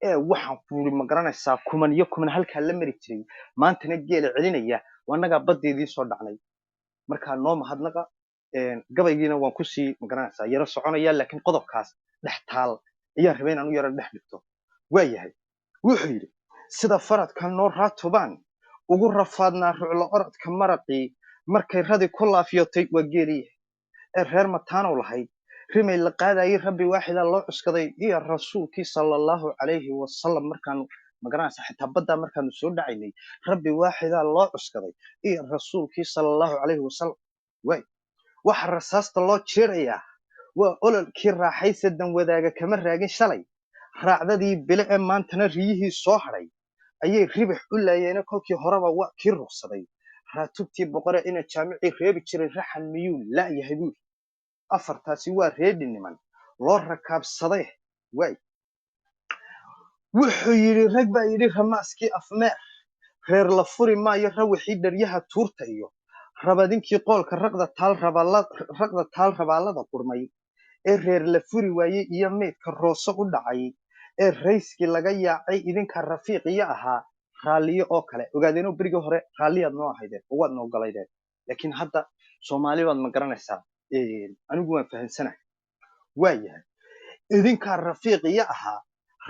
ee waxaan ku yidhi ma garanaysaa kuman iyo kuman halkaa la mari jiray maantana geela celinaya annagaa baddeedii soo dhacnay markaa noo mahadnaqa gabaygiina waan kusii magaranaysaa yaro soconaya laakiin qodobkaas dhex taal ayaan rabay inaan u yaro dhex dhigto waa yahay wuxuu yidhi sida faradka noo raatubaan ugu rafaadnaa ruclo orodka maraqii markay radi ku laafiyotay waa geeliya ee reer mataanow lahayd rimay la qaadayay rabbi waaxida loo cuskaday iyo rasuulkii sallallahu calayhi wasalam markaanu magaranaysaa xitaa baddaa markaanu soo dhacaynay rabbi waaxidaa loo cuskaday iyo rasuulkii sallallahu calayhi wasalam waay waxa rasaasta loo jeerayaa waa ololkii raaxaysadan wadaaga kama raagin shalay raacdadii bile ee maantana riyihii soo hadhay ayay ribax u laayeena kolkii horeba waa kii ruqsaday raatubtii boqore ina jaamicii reebi jiray raxan miyuu la'yahay buuri afartaasi waa reedhi niman loo rakaabsaday waay wuxuu yidhi rag baa yidhi ramaaskii afmeer reer la furi maayo rawixii dharyaha tuurta iyo rabadinkii qoolka raqda taal rabaalada qurmay ee reer la furi waayey iyo meydka roose u dhacay ee rayskii laga yaacay idinka rafiiqiyo ahaa raalliyo oo kale ogaadeenoo berigii hore raalliyaad noo ahaydeen oo waad noo galaydeen laakiin hadda soomaali baad ma garanaysaa anigu waan fahamsanahay waa yahay idinkaa rafiiqiyo ahaa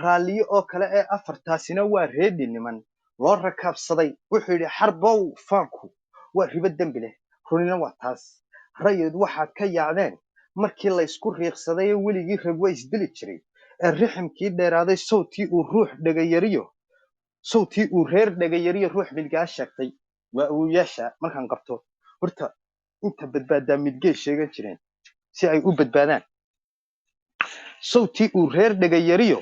raalliyo oo kale ee afartaasina waa reedhi niman loo rakaabsaday wuxuu yidhi xarbow faanku waa ribo dembi leh runina waa taas rayid waxaad ka yaacdeen markii laysku riiqsaday ee weligii rag waa isdili jiray ee riximkii dheeraaday sawtii uu reer dhegayariyo ruux midgaa sheegtay waa awooyaasha markaan qabto horta inta badbaadaa midgey sheegan jireen si ay u badbaadaan sawtii uu reer dhegayariyo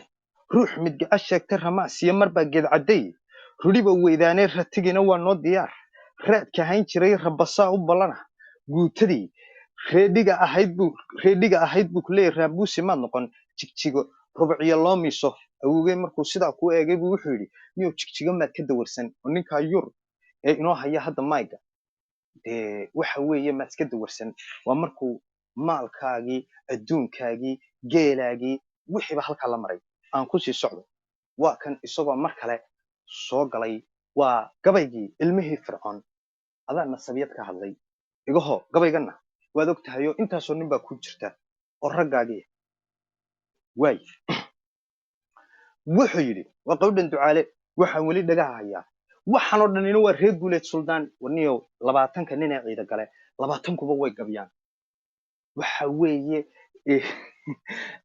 ruux midgaa sheegtay ramaasiyo marbaa geedcadday rudhiba weydaanee ratigina waa noo diyaar raadka hayn jiray rabasaa u ballana guutadii reedhiga ahayd buu ku leeyahy raabuusi maad noqon jigjigo rubciyo loo miiso awogey markuu sidaa kuu eegay buu wuxuu yidhi niyow jigjigo maad ka dawarsan oo ninkaa yur ee inoo haya hadda mayga dee waxa weeye maad iska dawarsan waa markuu maalkaagii adduunkaagii geelaagii wixiiba halkaa la maray aan ku sii socdo waa kan isagoo mar kale soo galay waa gabaygii ilmihii fircoon adaa nasabiyad ka hadlay igaho gabayganna waad og tahay oo intaasoo nin baa ku jirta oo raggaagii waay wuxuu yidhi waa qawdhan ducaale waxaan weli dhagaha hayaa waxaanoo dhanina waa reer guuleed suldaan warniyow 20 nin ee ciida gale 20kuba way gabyaan waxa weeye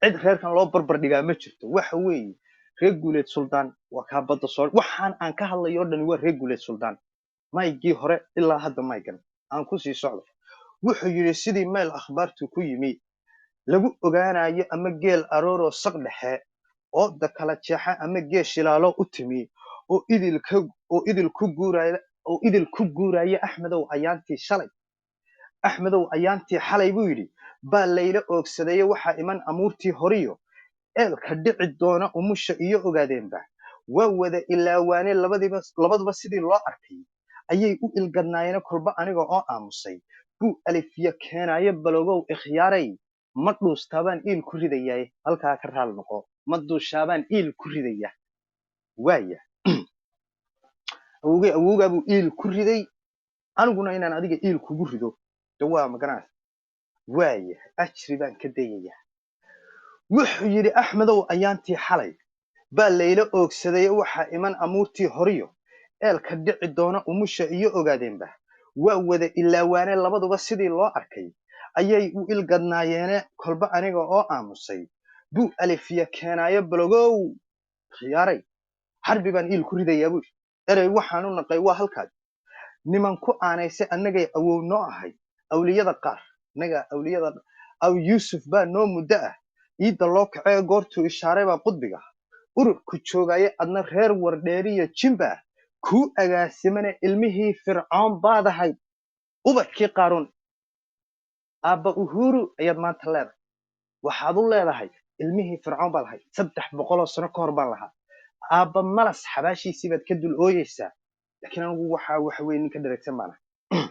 cid reerkan loo barbar dhigaa ma jirto waxa weeye reer guuleed suldaan waa kaa badda soo waxaan aan ka hadlayo dhan waa reer guuleed suldaan maygii hore ilaa hadda maygan aan ku sii socdo wuxuu yidhi sidii meel akhbaartu ku yimi lagu ogaanayo ama geel arooroo saq dhexe oo dakala jeexa ama geel shilaalo u timi oo idil ku guuraya axmedow ayaantii xalay buu yidhi baa layla oogsadeeye waxaa iman amuurtii horiyo eelka dhici doona umusha iyo ogaadeenba waa wada ilaawaane labaduba sidii loo arkay ayay u ilgadnaayeen kolba aniga oo aamusay buu alifya keenaaye balogow ikhyaaray ma dhuustaabaan iil ku ridayaye halkaa ka raal noqo ma duushaabaan iil ku ridaya waaya awowgaabuu iil ku riday aniguna inaan adiga iil kugu rido de waa magaranaysa waaya ajri baan ka dayaya wuxuu yidhi axmedow ayaantii xalay baa layla oogsaday waxaa iman amuurtii horiyo eelka dhici doona umusha iyo ogaadeenba waa wada ilaawaane labaduba sidii loo arkay ayay u ilgadnaayeene kolba aniga oo aamusay buu alifya keenaaye balogow khiyaaray xarbi baan iil ku ridayaa buu erey waxaan u naqay waa halkaas niman ku aanayse annagay awow noo ahay awliyada qaar annaga awliyada aw yuusuf baa noo muddo ah ciidda loo kacee goortuu ishaaray baa qudbiga ururku joogaaye adna reer wardheeriyo jimba kuu agaasimane ilmihii fircoon baad ahayd ubadkii qaaruun aabba uhuru ayaad maanta leedahay waxaad u leedahay ilmihii fircoon baad ahayd 300 sano ka hor baan lahaa aabba malas xabaashiisii baad ka dul ooyeysaa laakiin anigu waxa weeye ninka dheregsan baan ahay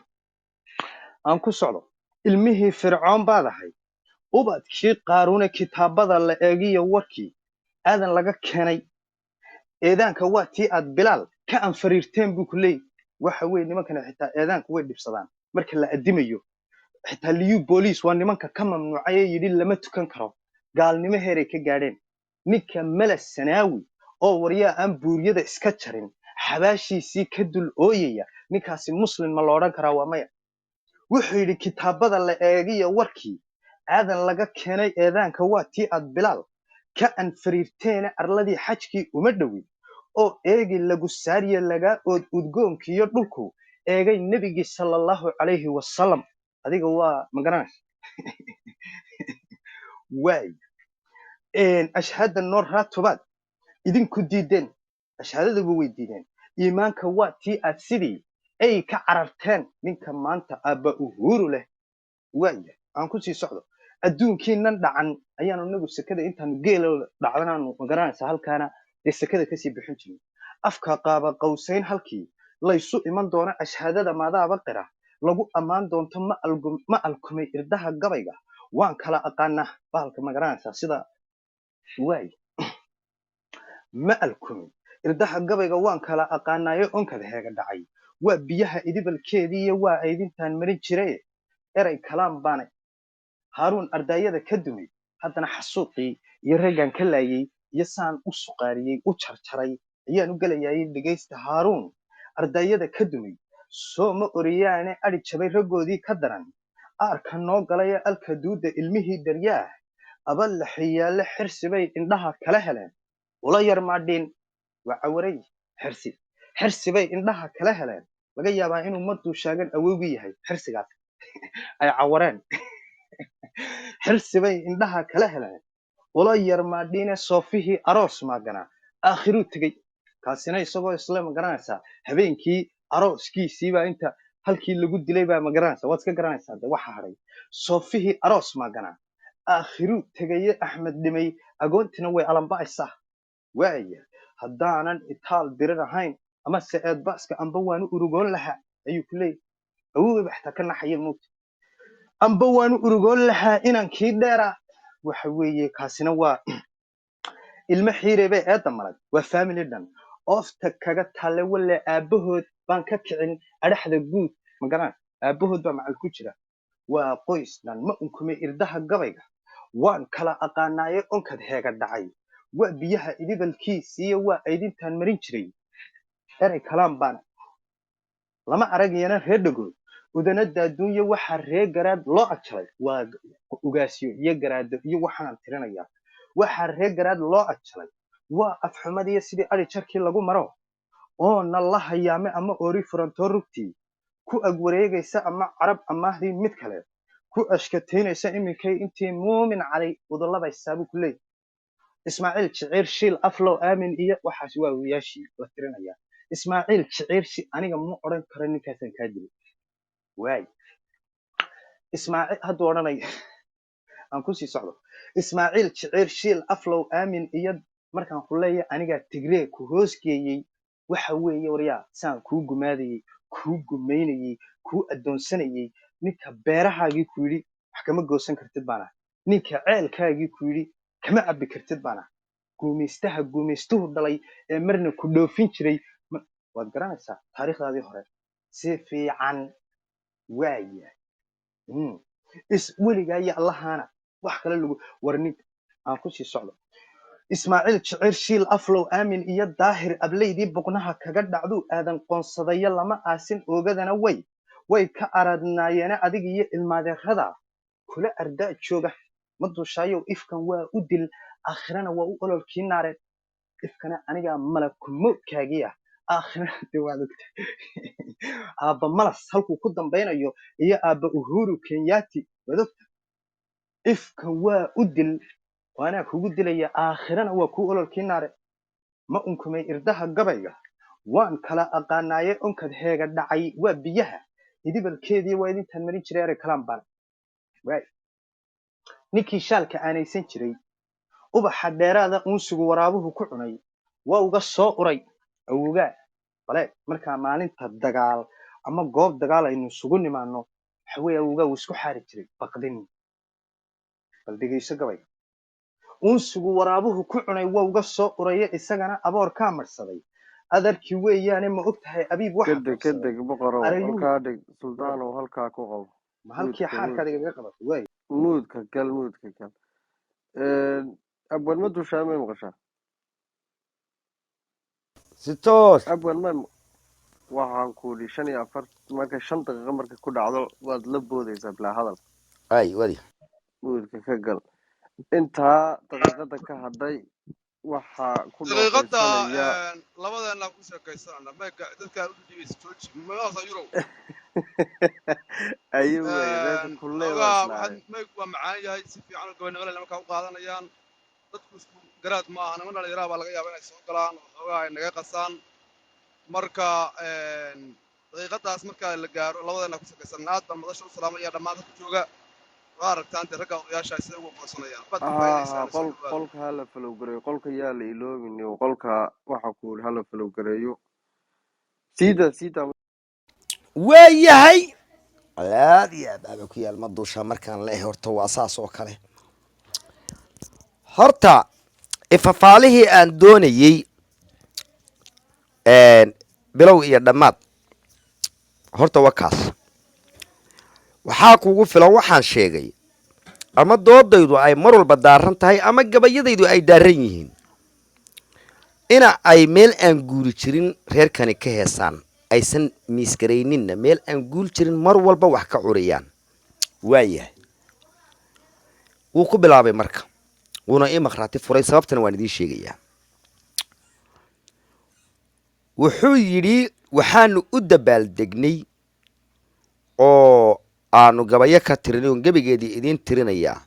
aan ku socdo ilmihii fircoon baad ahayd ubadkii qaaruune kitaabada la eegiyo warkii aadan laga keenay eedaanka waa tii aad bilaal ka anfariirteen buu ku leeyahy waxa weeye nimankana xitaa eedaanka way dhibsadaan marka la addimayo xitaa liyu booliis waa nimanka ka mamnuucay ee yidhi lama tukan karo gaalnimo heeray ka gaadheen ninka malas sanaawi oo waryaa aan buuriyada iska jarin xabaashiisii ka dul ooyaya ninkaasi muslim ma la odhan karaa waa maya wuxuu yidhi kitaabada la eegiyo warkii aadan laga keenay eedaanka waa tii aad bilaal ka anfariirteena arladii xajkii uma dhowin oo eegi lagu saariye lagaa ood udgoonkiiyo dhulku eegay nebigii sallallahu calayhi wasalam adiga waa magaranaysa واي أشهد النور راتبات إذن كديدين أشهد ذو ويدين إيمان كواتي أتسدي أي كعرفتان من كمان أبا أهور له واي أنكو سي سعودو أدون كينان دعان أيانو نغو سكده إنتان جيلو دعوانانو مقران سهل كان دي سكده كسي بحنجين أفكا قابا قوسين هالكي laysu iman doona ashhaadada maadaaba qira lagu ammaan doonto ma alkumay irdaha gabayga waan kala aqaanaa bahalka magaranaysa sida waay ma alkumay irdaha gabayga waan kala aqaanaayo onkada heega dhacay waa biyaha idibalkeedii iyo waa aydintaan marin jiray eray kalaan baanay haaruun ardayada ka dumay haddana xasuuqii iyo raggan ka laayay iyo saan u suqaariyey u jarjaray ayaan u gelayay dhegaysta haaruun ardayada ka dumay soo ma oriyaane adhi jabay raggoodii ka daran aarka noo galaya alka duuda ilmihii daryaah aba la xiyaale xirsi bay indhaha kala heleen ula yar maadhiin waa cawaray xirsi bay indhaha kala heleen laga yaabaa inuu maduu shaagan awowgii yahay xirsigaas ay cawareen xirsi bay indhaha kala heleen ula yar maadhiine soofihii aroos maaganaa aakhiruu tegey kaasina isagoo isla magaranaysaa habeenkii arooskiisii baa inta halkii lagu dilay baa magaranaysaa waad iska garanaysaa de waxa haray soofihii aroos maaganaa aakhiruu tegaye axmed dhimay agoontina way alamba'aysaa waaya haddaanan itaal dirir ahayn ama se eedbaaska amba waanu urugoon lahaa ayuu ku leeyahy awowey ba xataa ka naxaya moogta amba waanu urugoon lahaa inaan kii dheeraa waxa weeye kaasina waa ilmo xiirebe eedda malag waa family dhan oofta kaga talle wale aabahood baan ka kicin adhaxda guud magaran aabahood baa macal ku jira waa qoys dhan ma unkumay irdaha gabayga waan kala aqaanaaye onkad heega dhacay waa biyaha idibalkiisiiyo waa aydintaan marin jiray eray kalaan baana lama aragayana reer dhagood udanada adduunya waxaa reer garaad loo ajalay waa ugaasyo iyo garaado iyo waxaan tirinayaa waxaa reer garaad loo ajalay waa afxumadiyo sidii adhi jarkii lagu maro oo na la hayaame ama oori furantoo rugtii ku ag wareegaysa ama carab amaahdii mid kale ku ashkataynaysa iminkay intii muumin caday udalabaysaa buu ku leeyahy ismaaciil jiciir shiil aflow aamin iyo waxaas waa wiyaashii la tirinayaa ismaaciil jiciir shi aniga ma odhan karo ninkaasaan kaa dilay waay ismaaciil hadduu odhanaya aan kusii socdo ismaaciil jiciir shiil aflow aamin iyo markaan ku leeyahay anigaa tigree ku hoosgeeyey waxa weeye waryaa saan kuu gumaadayey kuu gumaynayey kuu addoonsanayey ninka beerahaagii ku yidhi wax kama goosan kartid baana ninka ceelkaagii ku yidhi kama cabbi kartid baana guumaystuhu dhalay ee marna ku dhoofin jiray waad garanaysaa taariikhdaadii hore si fiican waaya weligaa iyo allahaana wax kale lagu warnin aan kusii socdo ismaaciil jiciir shiil aflow aamin iyo daahir ablaydii boqnaha kaga dhacdu aadan qoonsadayo lama aasin oogadana way ka aradnaayeena adiga iyo ilmaadeerada kula ardaa jooga ma dushaayow ifkan waa u dil aakhirana waa u ololkii naareen ifkana anigaa malakumoodkaagii ah aakhirana de waad ogta aabba malas halkuu ku dambaynayo iyo aabba uhuru kenyaati waad ogta ifkan waa u dil waanaa kugu dilaya aakhirana waa kuu ololkii naare ma unkumay irdaha gabayga waan kala aqaanaaye onkad heega dhacay waa biyaha idibalkeedii waa idintaan marin jiray eray kalaan baan waay ninkii shaalka aanaysan jiray ubaxa dheeraada uunsigu waraabuhu ku cunay waa uga soo uray awoogaa bale markaa maalinta dagaal ama goob dagaal aynu isugu nimaano waxa weeye awoogaa wuu isku xaari jiray baqdin bal dhegayso gabayga uunsigu waraabuhu ku cunay waa uga soo uraya isagana aboor kaa marsaday adarkii weeyaane ma og tahay abiib waxa kadeg boqorow halkaa dhig suldaanow halkaa ku qabo ma halkii xaarkaada igaga qabatay waay muudka gal abwan ma dushaa may maqashaa si toos abwan ma waxaan ku idhi 45 marka 5 daqiiqo marka ku dhacdo waad la boodaysaa bilaa hadal ay wadi muudka ka gal intaa daqiiqada ka hadhay waxaa ku daqiiqada dhooqaysanaya labadeena ku sheekaysanana meega dadka u dhiibay jooji ma yuro أيوة ماشي كله xoogaa waxaad واسلاي maygu waa macaan yahay si fiican oo gabanimada leh markaa u qaadanayaan dadku isku garaad ma aha niman dhalinyaraha baa laga yaabaa inay soo galaan oo xoogaa ay naga qasaan marka daqiiqadaas marka la gaaro labadeena ku sakaysan aad baan madasha u salaamaya dhammaan dadka jooga waa aragtaan dee ragga odayaasha sida ugu qoonsanayaan baad ka ها faa'iidaysaan soo قل dhawaada قلك هلا فلو قريو قلك يا لي لومني وقلك وحكول هلا فلو قريو سيدا سيدا waayahay aad iyo aad aaba ku yaal ma duusha markaan leehay horta waa saas oo kale horta ifafaalihii aan doonayey bilow iyo dhammaad horta waa kaas waxaa kugu filan waxaan sheegay ama doodaydu ay mar walba daaran tahay ama gabayadaydu ay daaran yihiin ina ay meel aan guuri jirin reerkani ka heesaan aysan miisgarayninna meel aan guul jirin mar walba wax ka curiyaan waayahay wuu ku bilaabay marka wuuna ii maqhraati furay sababtana waan idiin sheegayaa wuxuu yidhi waxaanu u dabaaldegnay oo aanu gabayo ka tirinay oon gebigeedii idiin tirinayaa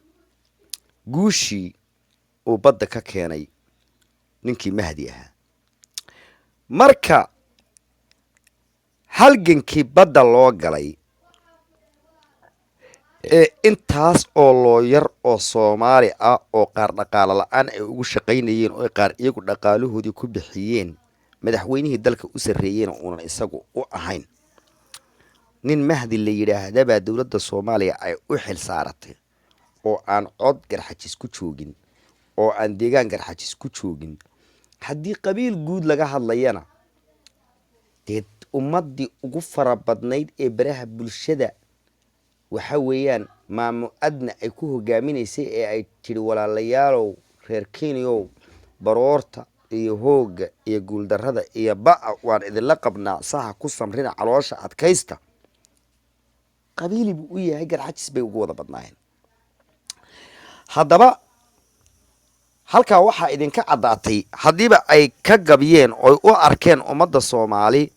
guushii uu badda ka keenay ninkii mahdi ahaa marka halgankii badda loo galay ee intaas oo looyar oo soomaali ah oo qaar dhaqaalo la-aan ay ugu shaqaynayeen oo qaar iyagu dhaqaalahoodii ku bixiyeen madaxweynihii dalka u sarreeyeyna uunan isagu u ahayn nin mahdi la yidhaahdabaa dowladda soomaaliya ay u xil saaratay oo aan cod garxajis ku joogin oo aan deegaan garxajis ku joogin haddii qabiil guud laga hadlayana dee ummaddii ugu fara badnayd ee baraha bulshada waxa weeyaan maamu-adna ay ku hogaaminaysay ee ay tidhi walaalayaalow reer kenyow baroorta iyo hoogga iyo guuldarrada iyo ba'a waan idinla qabnaa saha ku samrina caloosha adkaysta qabiili buu u yahay garxajis bay ugu wada badnaayeen haddaba halkaa waxaa idinka caddaatay haddiiba ay ka gabiyeen oy u arkeen ummadda soomaali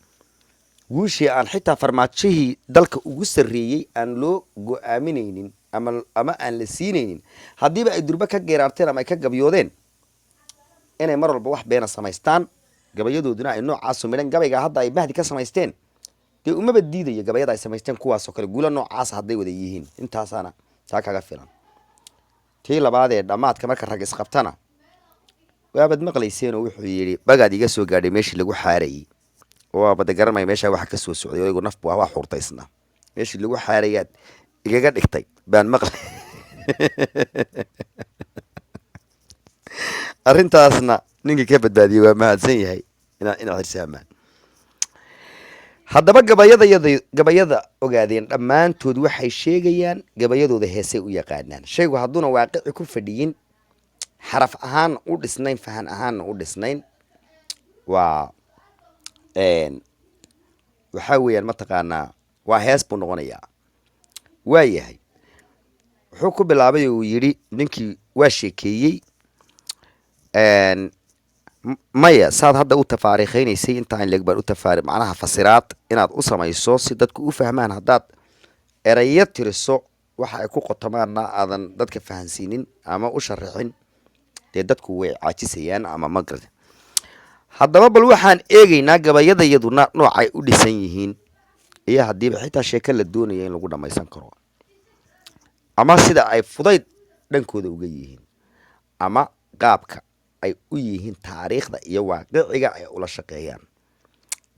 guushii aan xitaa farmaajihii dalka ugu sarreeyey aan loo go-aaminaynin ama aan la siinaynin haddiiba ay durbe ka geeraarteen ama ay ka gabyoodeen inay mar walba wax beena samaystaan gabayadooduna ay noocaaso midhan gabayga hadda ay mahdi ka samaysteen dee umaba diidayo gabayada ay samaysteen kuwaasoo kale guula noocaasa hadday wada yihiin intaasaana taa kaga filan tii labaadee dhammaadka marka rag isqabtana waabad maqlayseenoo wuxuu yidhi bagaad iga soo gaadhay meeshii lagu xaarayey waabada garanmaya meeshaa waxa ka soo socday odaygu nafbu waa xurtaysna meeshii lagu xaarayaad igaga dhigtay baan maqlay arrintaasna ninkii ka badbaadiyey waa mahadsan yahay inaad hirsaamaan haddaba gabayada ogaadeen dhammaantood waxay sheegayaan gabayadooda heesay u yaqaanaan shaygu hadduuna waaqici ku fadhiyin xaraf ahaanna u dhisnayn fahan ahaanna u dhisnayn waa waxaa weeyaan mataqaanaa waa hees buu noqonayaa waa yahay wuxuu ku bilaabay uu yidhi ninkii waa sheekeeyey maya saad hadda u tafaariikaynaysay intaan leeg baan macnaha fasiraad inaad u samayso si dadku u fahmaan haddaad erayo tiriso waxa ay ku qotomaanna aadan dadka fahansiinin ama u sharaxin dee dadku way caajisayaan ama magarad haddaba bal waxaan eegaynaa gabayadayaduna noocay u dhisan yihiin iyo haddiiba xitaa sheeko la doonaya in lagu dhammaysan karo ama sida ay fudayd dhankooda uga yihiin ama qaabka ay u yihiin taariikhda iyo waaqiciga ay ula shaqeeyaan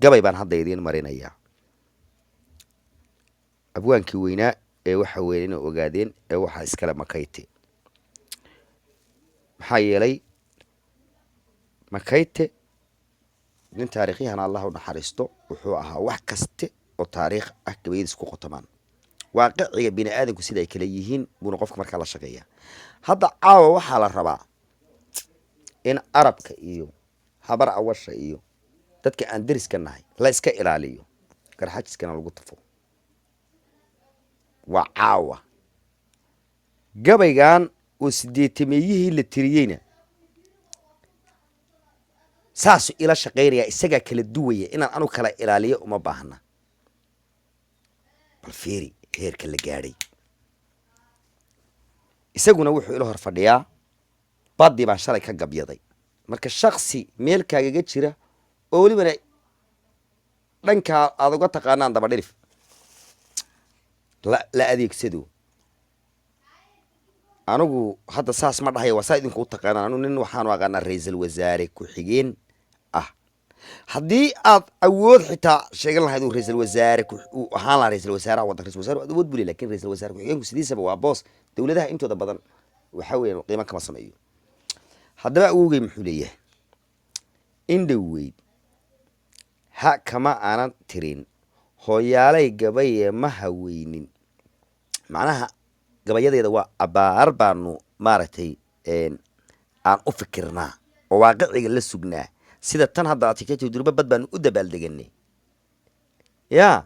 gabay baan hadda idiin marinayaa abwaankii weynaa ee waxa weeye inay ogaadeen ee waxaa iskale makayte maxaa yeelay makayte nin taariikhyahan allah u naxariisto wuxuu ahaa wax kaste oo taariikh ah gabayadiis ku qotomaan waaqiciga bini aadanku sida ay kala yihiin buuna qofka markaa la shaqeeyaa hadda caawa waxaa la rabaa in arabka iyo habar awasha iyo dadka aan deriska nahay la iska ilaaliyo garxajiskana lagu tafo waa caawa gabaygan oo 80meeyihii la tiriyeyna saasu ila shaqaynaya isagaa kala duwaya inaan anu kala ilaaliyo uma baahna bal fiiri heerka la gaadhay isaguna wuxuu ila hor fadhiyaa baddii baan shalay ka gabyaday marka shaksi meel kaagaga jira oo welibana dhankaa aad uga taqaanaan daba dhirif la adeegsado anigu hadda saas ma dhahayo waa saa idinku u taqaanaan anigu nin waxaanu aqaanaa ra-iisul wasaare ku-xigeen ah haddii aad awood xitaa sheegan lahayd uu ra-iisul wasaare uu ahaan lahaa ra-iisul wasaaraha waddan ra-isul wasaare aad awood buli lakin ra-isul wasaare ku-xigeenku sidiisaba waa boos dowladaha intooda badan waxa weeyaan qiimo kama sameeyo haddaba awowgay muxuu leeyahay indhoweyd ha kama aanan tirin hooyaalay gabaye ma haweynin macnaha gabayadeeda waa abaar baanu maaragtay aan u fikirnaa oo waaqiciga la sugnaa sida tan hadda aad sheegtay durba bad baanu u dabaaldeganay yaa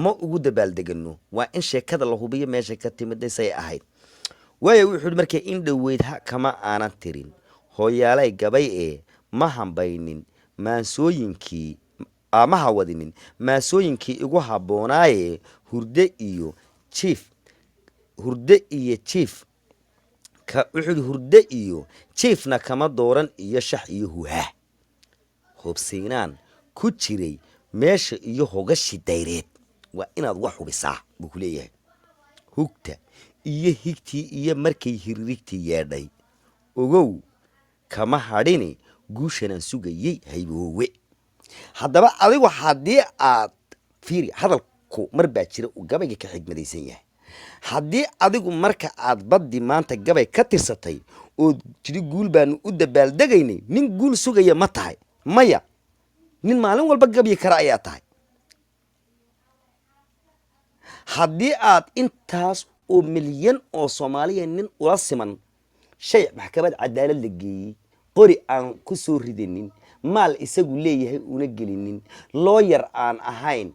ma ugu dabaaldegano waa in sheekada la hubiyo meesha ka timid say ahayd waayo wuxuu yidhi markay indhoweyd ha kama aanan tirin hooyaalay gabay ee ma hambaynin maansooyinkii ma hawadinin maasooyinkii igu habboonaaye hurde iyo jief wuxuu yidhi hurde iyo jiefna kama dooran iyo shax iyo huhaa hubsiinaan ku jiray meesha iyo hogashi dayreed waa inaad wax hubisaa buu ku leeyahay hugta iyo higtii iyo markay hirrigtii yeedhay ogow kama hadhini guushanaan sugayey hayboowe haddaba adigu haddii aad fiiri hadalku mar baa jira uu gabayga ka xigmadaysan yahay haddii adigu marka aad baddi maanta gabay ka tirsatay ood tidhi guul baanu u dabaaldegaynay nin guul sugaya ma tahay maya nin maalin walba gabyi kara ayaa tahay haddii aad intaas oo milyan oo soomaaliya nin ula siman shay maxkamad cadaalad la geeyey qori aan ku soo ridanin maal isagu leeyahay una gelinin loo yar aan ahayn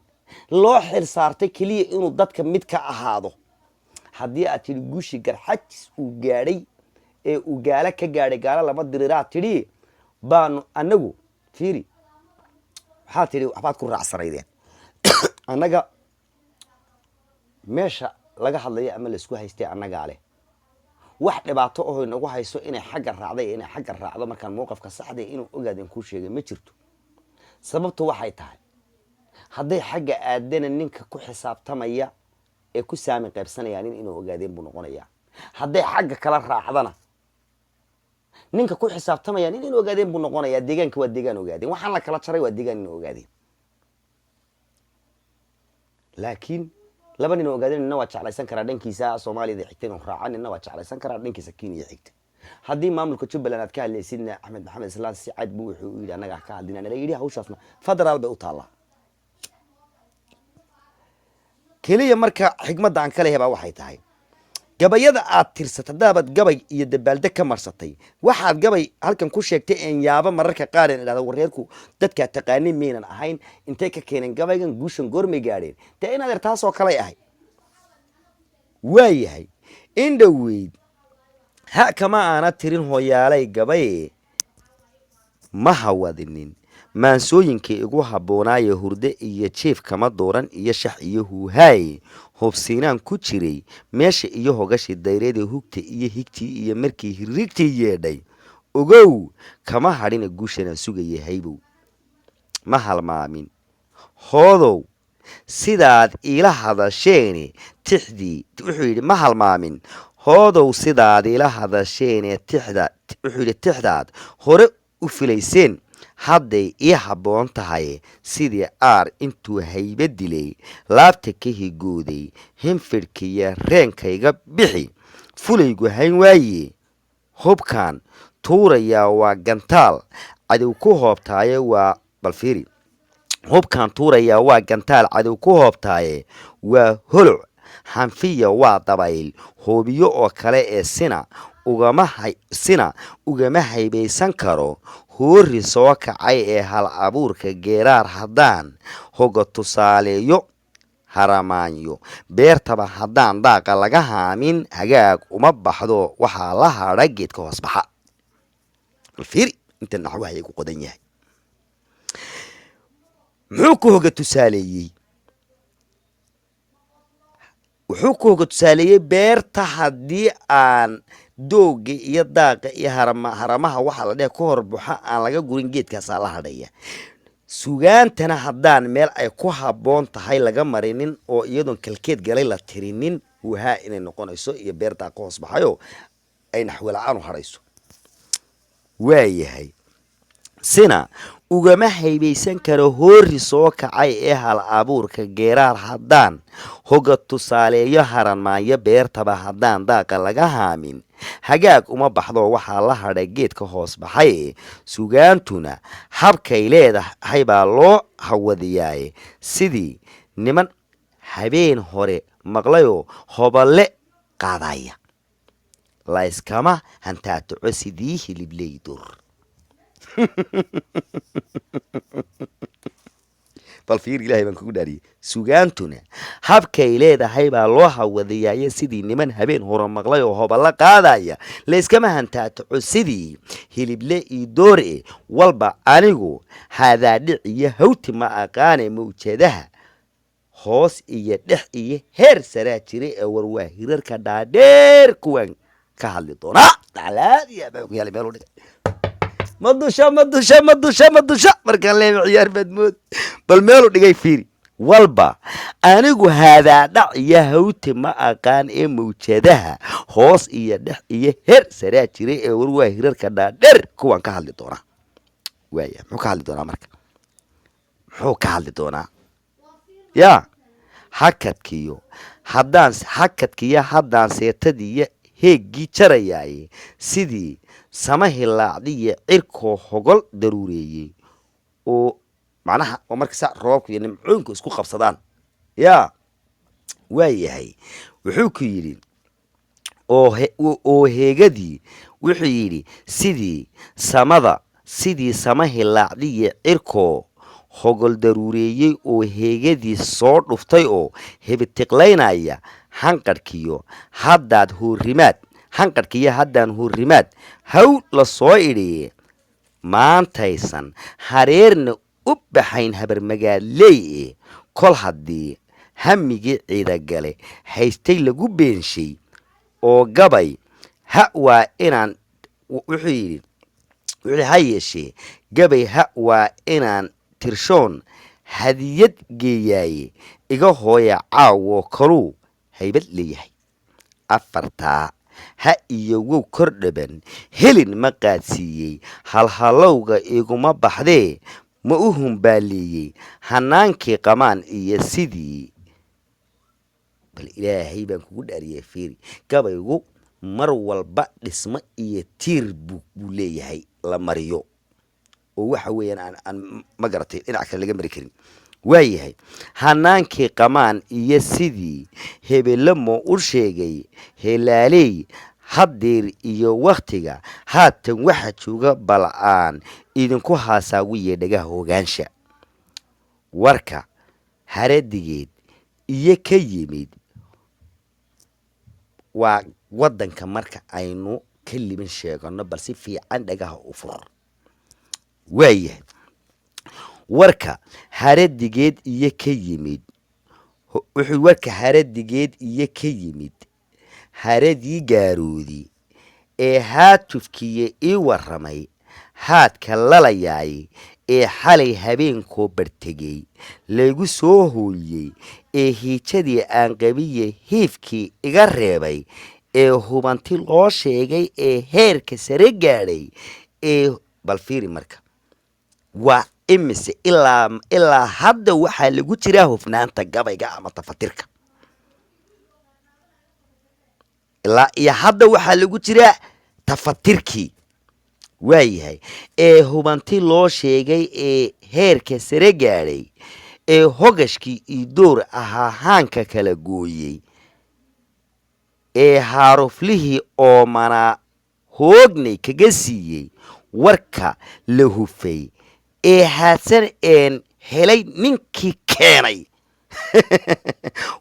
loo xil saartay keliya inuu dadka mid ka ahaado haddii aad tidhi guushii garxajis uu gaadhay ee uu gaalo ka gaadhay gaalo lama diriraa tidhi baanu annagu fiiri waxaa tidhi waxbaad ku raacsanaydeen annaga meesha laga hadlayo ama laisku haystay annagaa leh wax dhibaato ahoo inagu hayso inay xagga raacday inay xagga raacdo markaan mowqafka saxday inuu ogaadeen kuu sheegay ma jirto sababtu waxay tahay hadday xagga aadana ninka ku xisaabtamaya ee ku saami qaybsanaya nin inuu ogaadeen buu noqonayaa hadday xagga kala raacdana ninka ku xisaabtamaya nin inuu ogaadeen buu noqonayaa deegaanka waa deegaan ogaadeen waxaan la kala jaray waa deegaan inuu ogaadeen laakiin laba nin oo ogaadeen nina waa jeclaysan karaa dhankiisa soomaaliyada xigta inuu raaca nina waa jeclaysan karaa dhankiisa kenya xigta haddii maamulka jubbaland aad ka hadlaysidna axmed maxamed islaan si cad buu wuxuu u yidhi annagaa ka hadlina nala yidhi hawshaasna federaal bay u taallaa keliya marka xigmadda aan ka leeyahay baa waxay tahay gabayada aad tirsatay hadaabaad gabay iyo dabaaldeg ka marsatay waxaad gabay halkan ku sheegtay een yaaba mararka qaar in idhahdo wareerku dadkaa taqaanay miynan ahayn intay ka keeneen gabaygan guushan goormay gaadheen dee inaad er taasoo kalay ahay waayahay indhoweyd ha kama aana tirin hooyaalay gabaye ma hawadinin maansooyinkii igu habboonaaye hurde iyo jief kama dooran iyo shax iyo huuhaaye hubsiinaan ku jiray meesha iyo hogashi dayreedee hugta iyo higtii iyo markii hirrigtii yeedhay ogow kama hadhina guushanaan sugaya haybow ma halmaamin hoodow sidaad iila hadasheene tixdii wuxuu yidhi ma halmaamin hoodow sidaad iila hadasheene wuxuu yidhi tixdaad hore u filayseen hadday ii habboon tahay sidii aar intuu hayba dilay laabta ka higooday hinfidhkiiyo reenkayga bixi fulaygu hayn waaye hubkaan tuurayaa waa gantaal cadow ku hoobtaaye waa balfiiri hubkaan tuurayaa waa gantaal cadow ku hoobtaaye waa holoc hanfiya waa dabayl hoobiyo oo kale ee sina ugama haybaysan karo hoori soo kacay ee hal abuurka geeraar haddaan hoga tusaaleeyo haramaanyo beertaba haddaan daaqa laga haamin hagaag uma baxdo waxaa la hadha geedka hoos baxa alfiiri inta naxwahay ku qodan yahay muxuu ku hoga tusaaleeyey wuxuu kuga tusaaleeyey beerta haddii aan dooga iyo daaqa iyo haramaha waxa la dheh ka hor buxa aan laga gurin geedkaasaa la hadhaya. sugaantana haddaan meel ay ku habboon tahay laga marinin oo iyadoon kalkeed galay la tirinin wahaa inay noqonayso iyo beer daaqa hoos baxayo ay naxwi la-aan u hadhayso. waayahay sina ugama haybaysan karo hoori soo kacay ee hal abuurka geeraar haddaan hoga tusaaleeyo haranmaayo beertaba haddaan daaqa laga haamin hagaag uma baxdo waxaa la hadhay geedka hoos baxay. sugaantuna habkay leedahay baa loo hawadiyaaye sidii niman habeen hore maqlayoo hoballe qaadaya layskama hantaatoco sidii hilibleydur. bal fiir ilaahay baan kugu dhaariyey. sugaantuna habkay leedahay baa loo hawadiyaaye sidii niman habeen hore maqlay oo hoballa qaadaya layskama hantaatoco sidii hilible io doore walba anigu hadaadhic iyo hawti ma aqaane mawjadaha hoos iyo dhex iyo heer saraa jira ee warwaa hirarka dhaadheer kuwaan ka hadli doonaa. madusha markaan leema ciyaar baadmood bal meelu dhigay fiiri. walba anigu hadaadhac iyo hawti ma aqaan ee mawjadaha hoos iyo dhex iyo heer saraa jira ee warwaa hirarka dhaadheer kuwaan ka hadli doonaa. waaya muxuu ka hadli doonaa marka muxuu ka hadli doonaa ya hakadkiyo haddaan seetadiiyo heeggii jarayaaye sidii sama hilaacdiyo cirkoo hogol daruureeyey oo macnaha oo markasa roobka iyo nimcooyinku isku qabsadaan yaa. waayahay wuxuu ku yidhi oo heegadii wuxuu yidhi sidii sama hilaacdiyo cirkoo hogol daruureeyey oo heegadii soo dhuftay oo hebitiqlaynaya hanqadhkiyo haddaan hoorimaad haw la soo idhiye maantaysan hareerna u baxayn habarmagaadleey kol haddii hamigii ciidagale haystay lagu beenshay oo gabay waa inaan wuxuu yidhi ha yeeshee gabay waa inaan tirshoon hadiyad geeyaaye iga hooya caawo kaluu haybad leeyahay. afartaa ha iyo wow kor dhaban helin ma qaadsiiyey halhalowga iguma baxdee ma u humbaaleeyey hanaankii qamaan iyo sidii. bal ilaahay baan kugu dhaariyay fiiri gabaygu mar walba dhismo iyo tiir buu leeyahay la mariyo oo waxa weeyaan aan ma garatay dhinac kale laga mari karin. waayahay hanaankii qamaan iyo sidii hebelamo u sheegay helaaley haddeer iyo wakhtiga haatan waxa jooga bal'aan idinku haasaawiye dhagaha hogaansha. warka haradigeed iyo ka yimid waa waddanka marka aynu ka liban sheegano bal si fiican dhagaha u fur. waayahay warka haradigeed iyo ka yimid wuxuu warka haradigeed iyo ka yimid haradii gaaroodi ee haatufkiya ii warramay haadka lalayaay ee xalay habeenkoo bartegey laygu soo hooyey ee hiijadii aan qabiye hiifkii iga reebay ee hubanti loo sheegay ee heerka sare gaadhay ee bal fiiri marka waa imise ilaa hadda waxaa lagu jiraa hufnaanta gabayga ama tafatirka. ilaa iyo hadda waxaa lagu jiraa tafatirkii. waayahay ee hubanti loo sheegay ee heerka sare gaadhay ee hogashkii io door ahaa haanka kala gooyey ee haaruflihii oomanaa hoognay kaga siiyey warka la hufay ee haadsan een helay ninkii keenay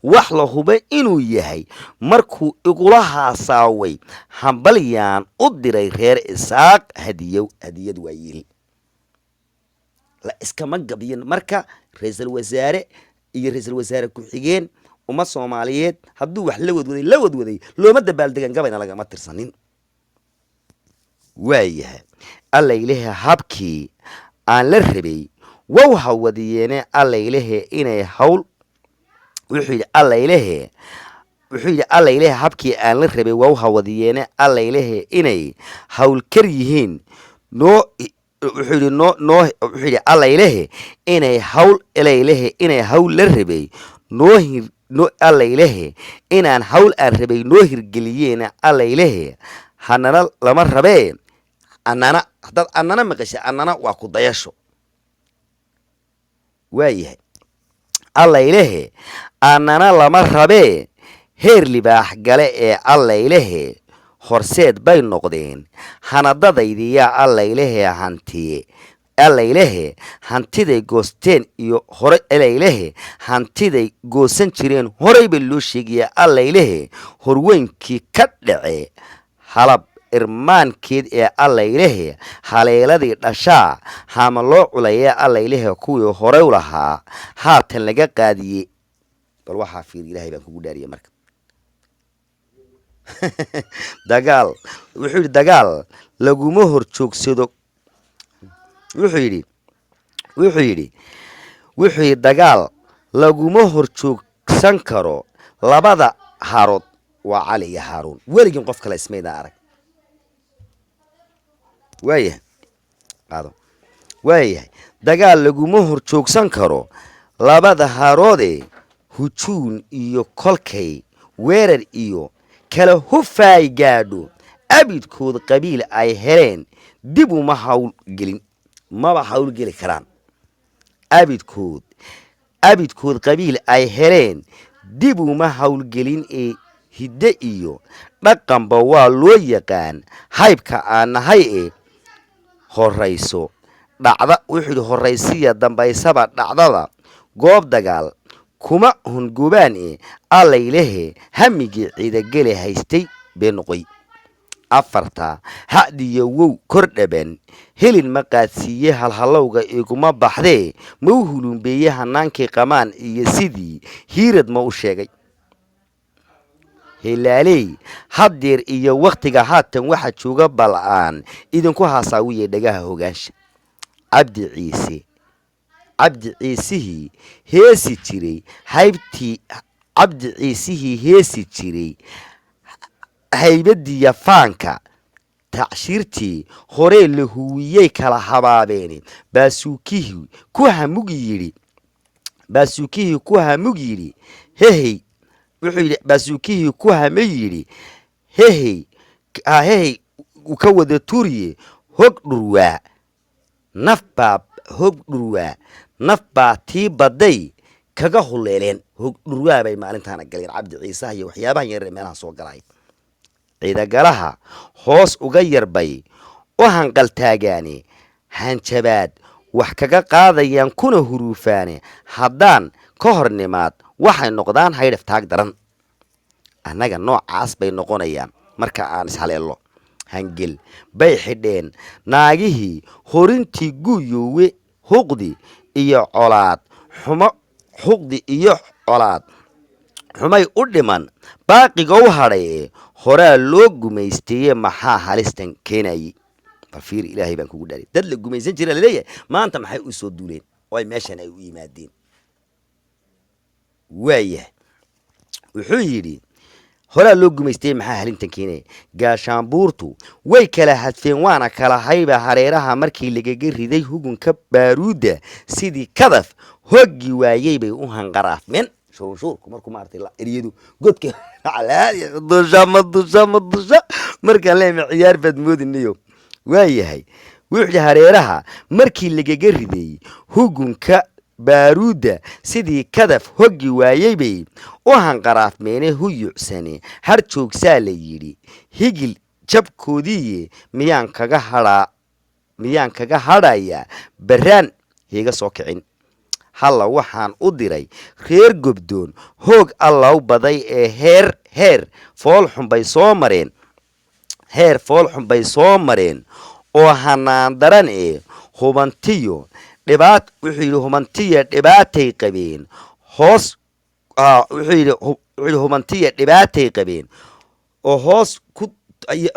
wax la hubay inuu yahay markuu igula haasaaway hambalyaan u diray reer isaaq hadiyad waa yiri la iskama gabiyin marka ra-iisul wasaare iyo ra-iisul wasaare ku-xigeen uma Soomaaliyeed hadduu wax la wadwaday looma dabaaldegan gabayna lagama tirsanin waayahay alla ilaha habkii aan la rabay wow hawadiyeene alla ilaha inay hawl wuxuu yidhi alla ilaha habkii aan la rabay wow hawadiyeene alla ilaha inay hawl kar yihiin wuxuu yidhi alla ilaha inay hawl la rabay alla ilaha inaan hawl aan rabay noo hirgeliyeen alla ilaha hanana lama rabee haddaad annana maqasha annana waa ku dayasho waayahay alla ilahe annana lama rabee heer libaax gale ee alla ilahe horseed bay noqdeen hanadadaydiyaa alla ilahe hantiye alla ilahe hantiday goosteen iyo hore alla ilahe hantiday goosan jireen horay bay loo sheegayaa alla ilahe horweynkii ka dhace halab irmaankeed ee alla ilahe haleeladii dhashaa hama loo culayee alla ilahe kuwii horey u lahaa haatan laga qaadiyey bal waxaa fiir ilaahay baan kugu dhaariyey marka dagaal wuxuu yidhi dagaal laguma hor joogsado wuxuu yidhi dagaal laguma hor joogsan karo labada harood waa cali iyo haaruun weligin qof kale ismayda arag waayahay dagaal laguma hor joogsan karo labada haroodee hujuun iyo kolkay weerar iyo kala hufaay gaadho abidkood qabiil ay heleen dib uma hawlgelin maba hawlgeli karaan abidkood qabiil ay heleen dib uma hawlgelin ee hidde iyo dhaqanba waa loo yaqaan haybka aan nahay ee horayso dhacda wuxuu yidhi horaysiya dambaysaba dhacdada goob dagaal kuma hungubaan ee alla ilahe hamigii ciidagele haystay bee noqoy afarta hadiyo wow kor dhaban helin ma qaadsiiye halhalowga iguma baxdee ma u hulumbeeye hanaankii qamaan iyo sidii hiirad ma u sheegay helaaley haddeer iyo wakhtiga haatan waxa jooga bal'aan idinku haasaawiye dhagaha hogaansha cabdi ciisihii heesi jiray haybadiya faanka tacshiirtii horee la huwiyey kala habaabeen baasuukihii ku hamug yidhi hehey wuxuu yidhi baasuukihii ku hama yidhi hehey ka wada turiye hog dhurwaa naf baa tii badday kaga huleeleen hog dhurwaa bay maalintaana galeen cabdi ciisaha iyo waxyaabahan yaree meelaha soo galay ciidagalaha hoos uga yarbay u hanqaltaagaane hanjabaad wax kaga qaadayaan kuna huruufaane haddaan ka hor nimaad waxay noqdaan haydhaf taag daran annaga noocaas bay noqonayaan marka aan ishaleello hangel bay xidheen naagihii horintii guyoowe huqdi iyo colaad xumay u dhiman baaqiga u hadhay horaa loo gumaysteeye maxaa halistan keenayey balfiir ilaahay baan kugu dhaari dad la gumaysan jira laleeyahay maanta maxay u soo duuleen oo ay meeshan ay u yimaadeen waayahay wuxuu yidhi horaa loo gumaystayey maxaa halintan keenaya gaashaanbuurtu way kala hadfeen waana kala hayba hareeraha markii lagaga riday hugunka baaruudda sidii kadaf hoggi waayey bay u hanqaraafmeen shuurshuurku markuu maartay la eriyadu godka dusha markaan leema ciyaar baad moodinayo waayahay wuxuu hareeraha markii lagaga riday hugunka baaruudda sidii kadaf hoggi waayey bay u hanqaraafmeene huyucsane har joogsaa la yidhi higil jabkoodiiye miyaan kaga hadhayaa barraan hiiga soo kicin halla waxaan u diray reer gobdoon hoog allaw baday ee heer foolxun bay soo mareen oo hanaan daran ee hubantiyo wuxuu yidhi hubantiya dhibaatay qabeen wuxuu yidhi hubantiya dhibaatay qabeen oo hoos ku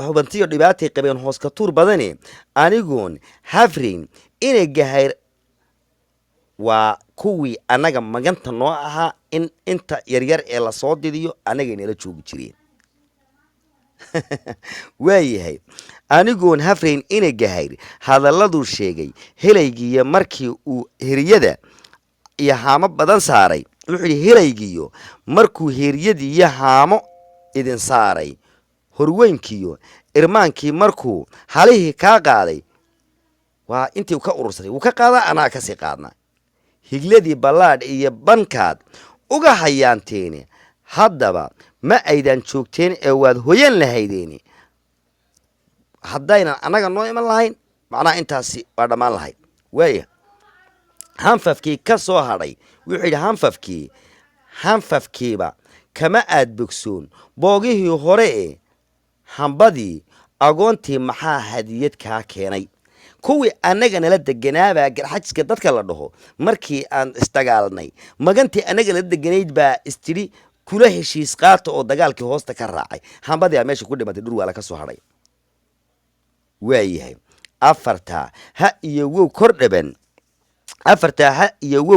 hubantiyo dhibaatay qabeen hoos ka tuur badane anigoon hafrayn inay gahayr waa kuwii annaga maganta noo ahaa in inta yaryar ee lasoo didiyo annagay nala joogi jireen waayahay anigoon hafrayn ina gahayr hadalladuu sheegay helaygiiyo markii uu heryada iyo haamo badan saaray wuxuu yidhi helaygiiyo markuu heryadii iyo haamo idin saaray horweynkiiyo irmaankii markuu halihii kaa qaaday waa intii ka urursaday wuu ka qaadaa anaa kasii qaadnaa higladii ballaadh iyo bankaad uga hayaanteeni haddaba ma aydan joogteen ee waad hoyan lahaydeeni haddaynan annaga noo iman lahayn macnaha intaasi waa dhammaan lahayd waaya hanfafkii ka soo hadhay wuxuu yidhi hanfafkiiba kama aad bogsoon boogihii hore ee hambadii agoontii maxaa hadiyad kaa keenay kuwii annaga nala deganaabaa garxajiska dadka la dhaho markii aan isdagaalnay magantii annaga nala deganayd baa istidhi kula heshiis qaata oo dagaalkii hoosta ka raacay hambadii aa meesha ku dhimatay dhurwaala ka soo hadhay waayahay afartaa ha iyo wow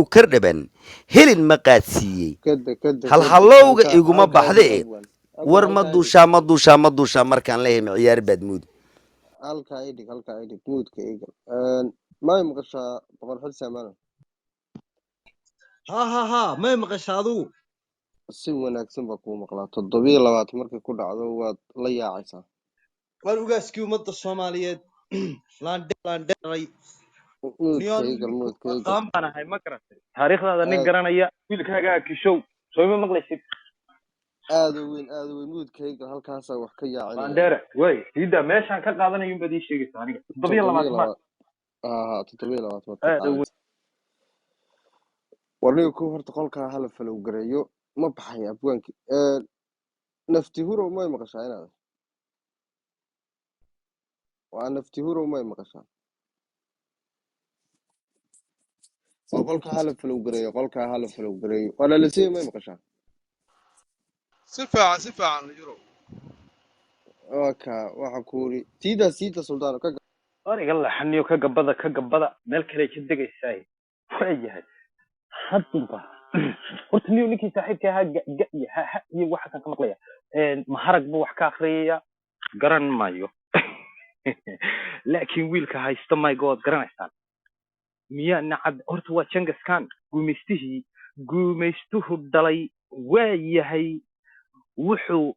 kor dhaban helin ma qaadsiiyey halhallowga iguma baxde war ma duushaa markaan leeyahay ciyaar baad muud halkaa idhig muudka eegal may maqashaa boqor xil saamaano ها ما مقشة أدو si wanaagsan baa kuu maqlaa 7 markay ku dhacdo waad la yaacaysaa والوجاس كيو مدة الصومالية لاندر muudka eegal قام أنا هاي مكرة تاريخ هذا aad نقرأنا ويل كذا كشو شو ما مغلش aad u weyn muudka eegal halkaasaa wax ka yaacinaya لاندر وين يدا ماشي عن كذا هذا يوم بدي شيء ثاني طبيعي لما تسمع 7 markay هذا dhacayso warniga ku horta qolkaa hala falow gareeyo ma baxay abwaankii nafti hurow may maqashaa inaad waa nafti hurow may maqashaa waa qolkaa hala falow gareeyo waa lalasiya may maqashaa si fiican yuro waxa ku uri siida suldaano ka أنا قال حنيو كجبضة ملك لي كده جاي وياهي حطوا قلت نيو نكي صاحب كها جاي هي واحد كان مقلية مهرج بو حكا خرية قرن مايو لكن ويلك هاي استماي جود قرن إحسان ميا نعد أرتوا تشنجس كان قومسته الدلي وياهي وحو